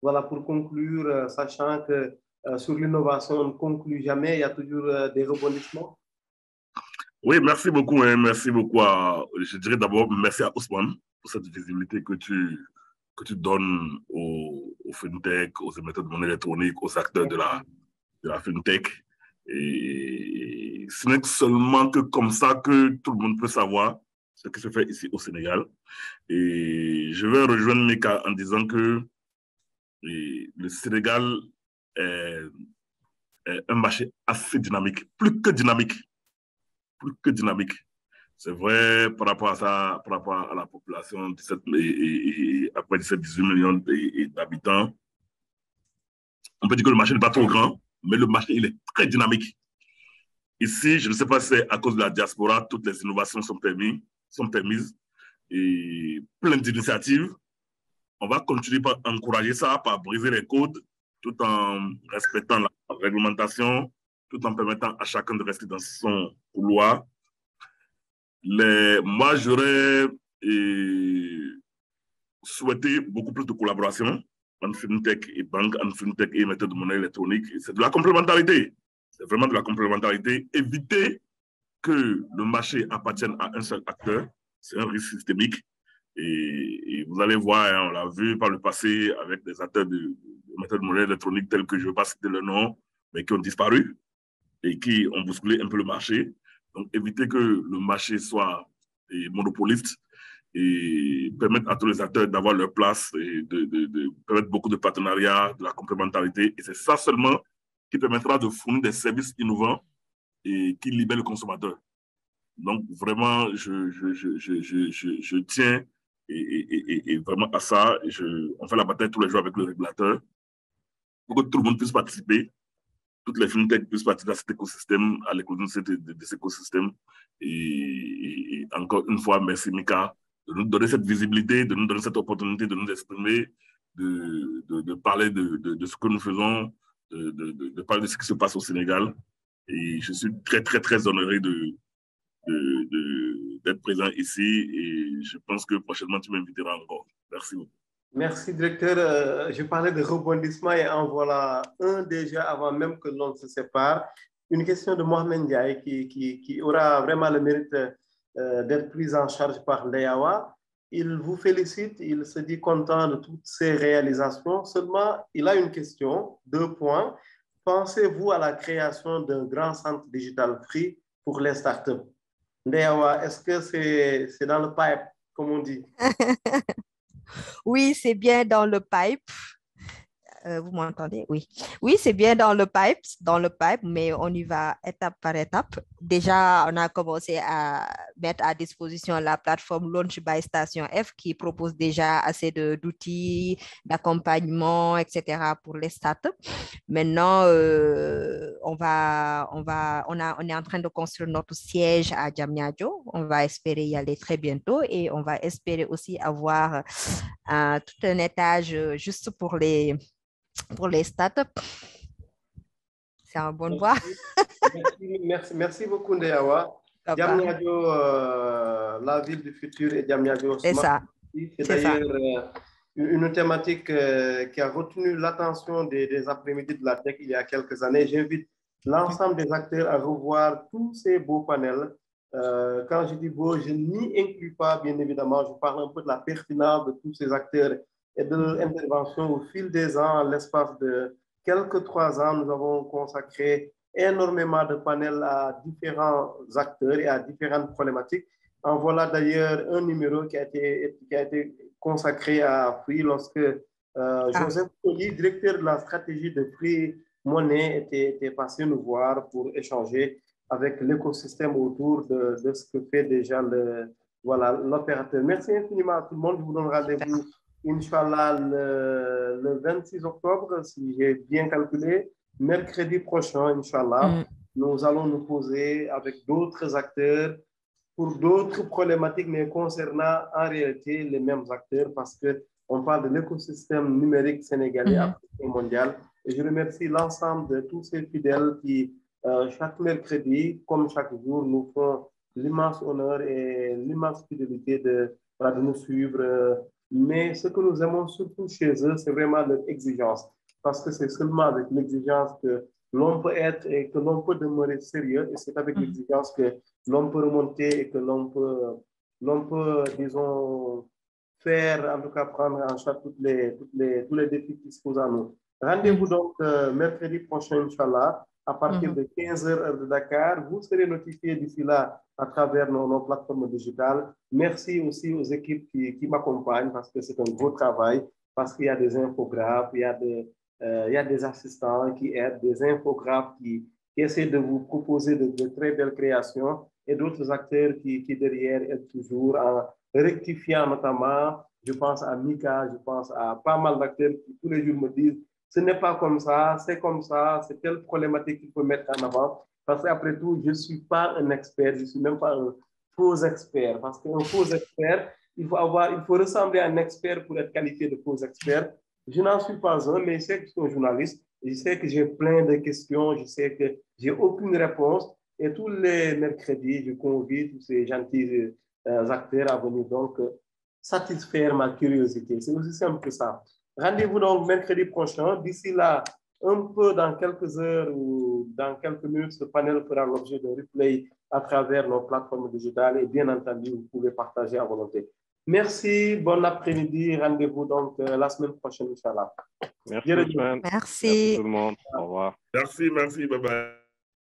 voilà, pour conclure, sachant que sur l'innovation, on ne conclut jamais, il y a toujours des rebondissements. Oui, merci beaucoup. Hein, merci beaucoup. Je dirais d'abord merci à Ousmane pour cette visibilité que tu donnes aux fintech, aux émetteurs de monnaie électronique, aux acteurs de la fintech. Et ce n'est seulement que comme ça que tout le monde peut savoir ce qui se fait ici au Sénégal. Et je vais rejoindre Mika en disant que le Sénégal est un marché assez dynamique, plus que dynamique. Plus que dynamique. C'est vrai par rapport à ça, par rapport à la population, 17, et après 17-18 millions d'habitants. On peut dire que le marché n'est pas trop grand, mais le marché, il est très dynamique. Ici, je ne sais pas si c'est à cause de la diaspora, toutes les innovations sont permises et plein d'initiatives. On va continuer par encourager ça, par briser les codes, tout en respectant la réglementation, tout en permettant à chacun de rester dans son couloir. Moi, j'aurais souhaité beaucoup plus de collaboration entre fintech et banque, entre fintech et méthode de monnaie électronique. C'est de la complémentarité. C'est vraiment de la complémentarité. Éviter que le marché appartienne à un seul acteur, c'est un risque systémique. Et vous allez voir, hein, on l'a vu par le passé avec des acteurs de méthode de monnaie électronique tels que je ne veux pas citer le nom, mais qui ont disparu et qui ont bousculé un peu le marché. Donc, éviter que le marché soit monopoliste et permettre à tous les acteurs d'avoir leur place et de permettre beaucoup de partenariats, de la complémentarité. Et c'est ça seulement qui permettra de fournir des services innovants et qui libèrent le consommateur. Donc, vraiment, je tiens et vraiment à ça. On fait la bataille tous les jours avec le régulateur pour que tout le monde puisse participer. Toutes les fintechs puissent participer à cet écosystème, à l'éclosion de cet écosystème. Et encore une fois, merci Mika de nous donner cette visibilité, de nous donner cette opportunité de nous exprimer, de parler de ce que nous faisons, de parler de ce qui se passe au Sénégal. Et je suis très, très, très honoré d'être présent ici. Et je pense que prochainement, tu m'inviteras encore. Merci beaucoup. Merci, directeur. Je parlais de rebondissement et en voilà un déjà avant même que l'on se sépare. Une question de Mohamed Ndiaye qui aura vraiment le mérite d'être prise en charge par Ndeyawa. Il vous félicite, il se dit content de toutes ces réalisations. Seulement, il a une question, 2 points. Pensez-vous à la création d'un grand centre digital free pour les startups? Ndeyawa, est-ce que c'est dans le pipe, comme on dit? Oui, c'est bien dans le pipe. Vous m'entendez? Oui. Oui, c'est bien dans le pipe, mais on y va étape par étape. Déjà, on a commencé à mettre à disposition la plateforme Launch by Station F qui propose déjà assez d'outils, d'accompagnement, etc. pour les startups. Maintenant, on est en train de construire notre siège à Diamniadio. On va espérer y aller très bientôt et on va espérer aussi avoir tout un étage juste pour les startups. C'est en bonne voie. Merci beaucoup, Ndeyawa. Diamniadio, la ville du futur et Diamniadio. C'est ça. C'est d'ailleurs une thématique qui a retenu l'attention des après-midi de la tech il y a quelques années. J'invite l'ensemble des acteurs à revoir tous ces beaux panels. Quand je dis beau, je n'y inclus pas, bien évidemment, je parle un peu de la pertinence de tous ces acteurs et de leur intervention au fil des ans. En l'espace de quelques 3 ans, nous avons consacré énormément de panels à différents acteurs et à différentes problématiques. En voilà d'ailleurs un numéro qui a été consacré à Free lorsque Joseph Colli, directeur de la stratégie de Free Money, était passé nous voir pour échanger avec l'écosystème autour de ce que fait déjà l'opérateur. Merci infiniment à tout le monde. Je vous donne rendez-vous, Inch'Allah, le 26 octobre, si j'ai bien calculé, mercredi prochain, Inch'Allah. Nous allons nous poser avec d'autres acteurs pour d'autres problématiques, mais concernant en réalité les mêmes acteurs, parce qu'on parle de l'écosystème numérique sénégalais, africain, mondial. Et je remercie l'ensemble de tous ces fidèles qui, chaque mercredi, comme chaque jour, nous font l'immense honneur et l'immense fidélité de nous suivre. Mais ce que nous aimons surtout chez eux, c'est vraiment leur exigence. Parce que c'est seulement avec l'exigence que l'on peut être et que l'on peut demeurer sérieux. Et c'est avec l'exigence que l'on peut remonter et que l'on peut, disons, faire, en tout cas prendre en charge tous les défis qui se posent à nous. Rendez-vous donc mercredi prochain, Inch'Allah, à partir de 15h heure de Dakar. Vous serez notifiés d'ici là à travers nos plateformes digitales. Merci aussi aux équipes qui m'accompagnent parce que c'est un gros travail, parce qu'il y a des infographes, il y a des assistants qui aident, des infographes qui essaient de vous proposer de très belles créations et d'autres acteurs qui derrière aident toujours en rectifiant notamment. Je pense à Mika, je pense à pas mal d'acteurs qui tous les jours me disent ce n'est pas comme ça, c'est comme ça, c'est telle problématique qu'il faut mettre en avant. Parce qu'après tout, je ne suis pas un expert, je ne suis même pas un faux expert. Parce qu'un faux expert, il faut ressembler à un expert pour être qualifié de faux expert. Je n'en suis pas un, mais je sais que je suis un journaliste. Je sais que j'ai plein de questions, je sais que j'ai aucune réponse. Et tous les mercredis, je convie tous ces gentils acteurs à venir donc satisfaire ma curiosité. C'est aussi simple que ça. Rendez-vous donc mercredi prochain. D'ici là, un peu dans quelques heures ou dans quelques minutes, ce panel fera l'objet d'un replay à travers nos plateformes digitales et bien entendu, vous pouvez partager à volonté. Merci, bon après-midi. Rendez-vous donc la semaine prochaine, Inch'Allah. Merci, Ousmane. Merci tout le monde. Au revoir. Merci, bye bye.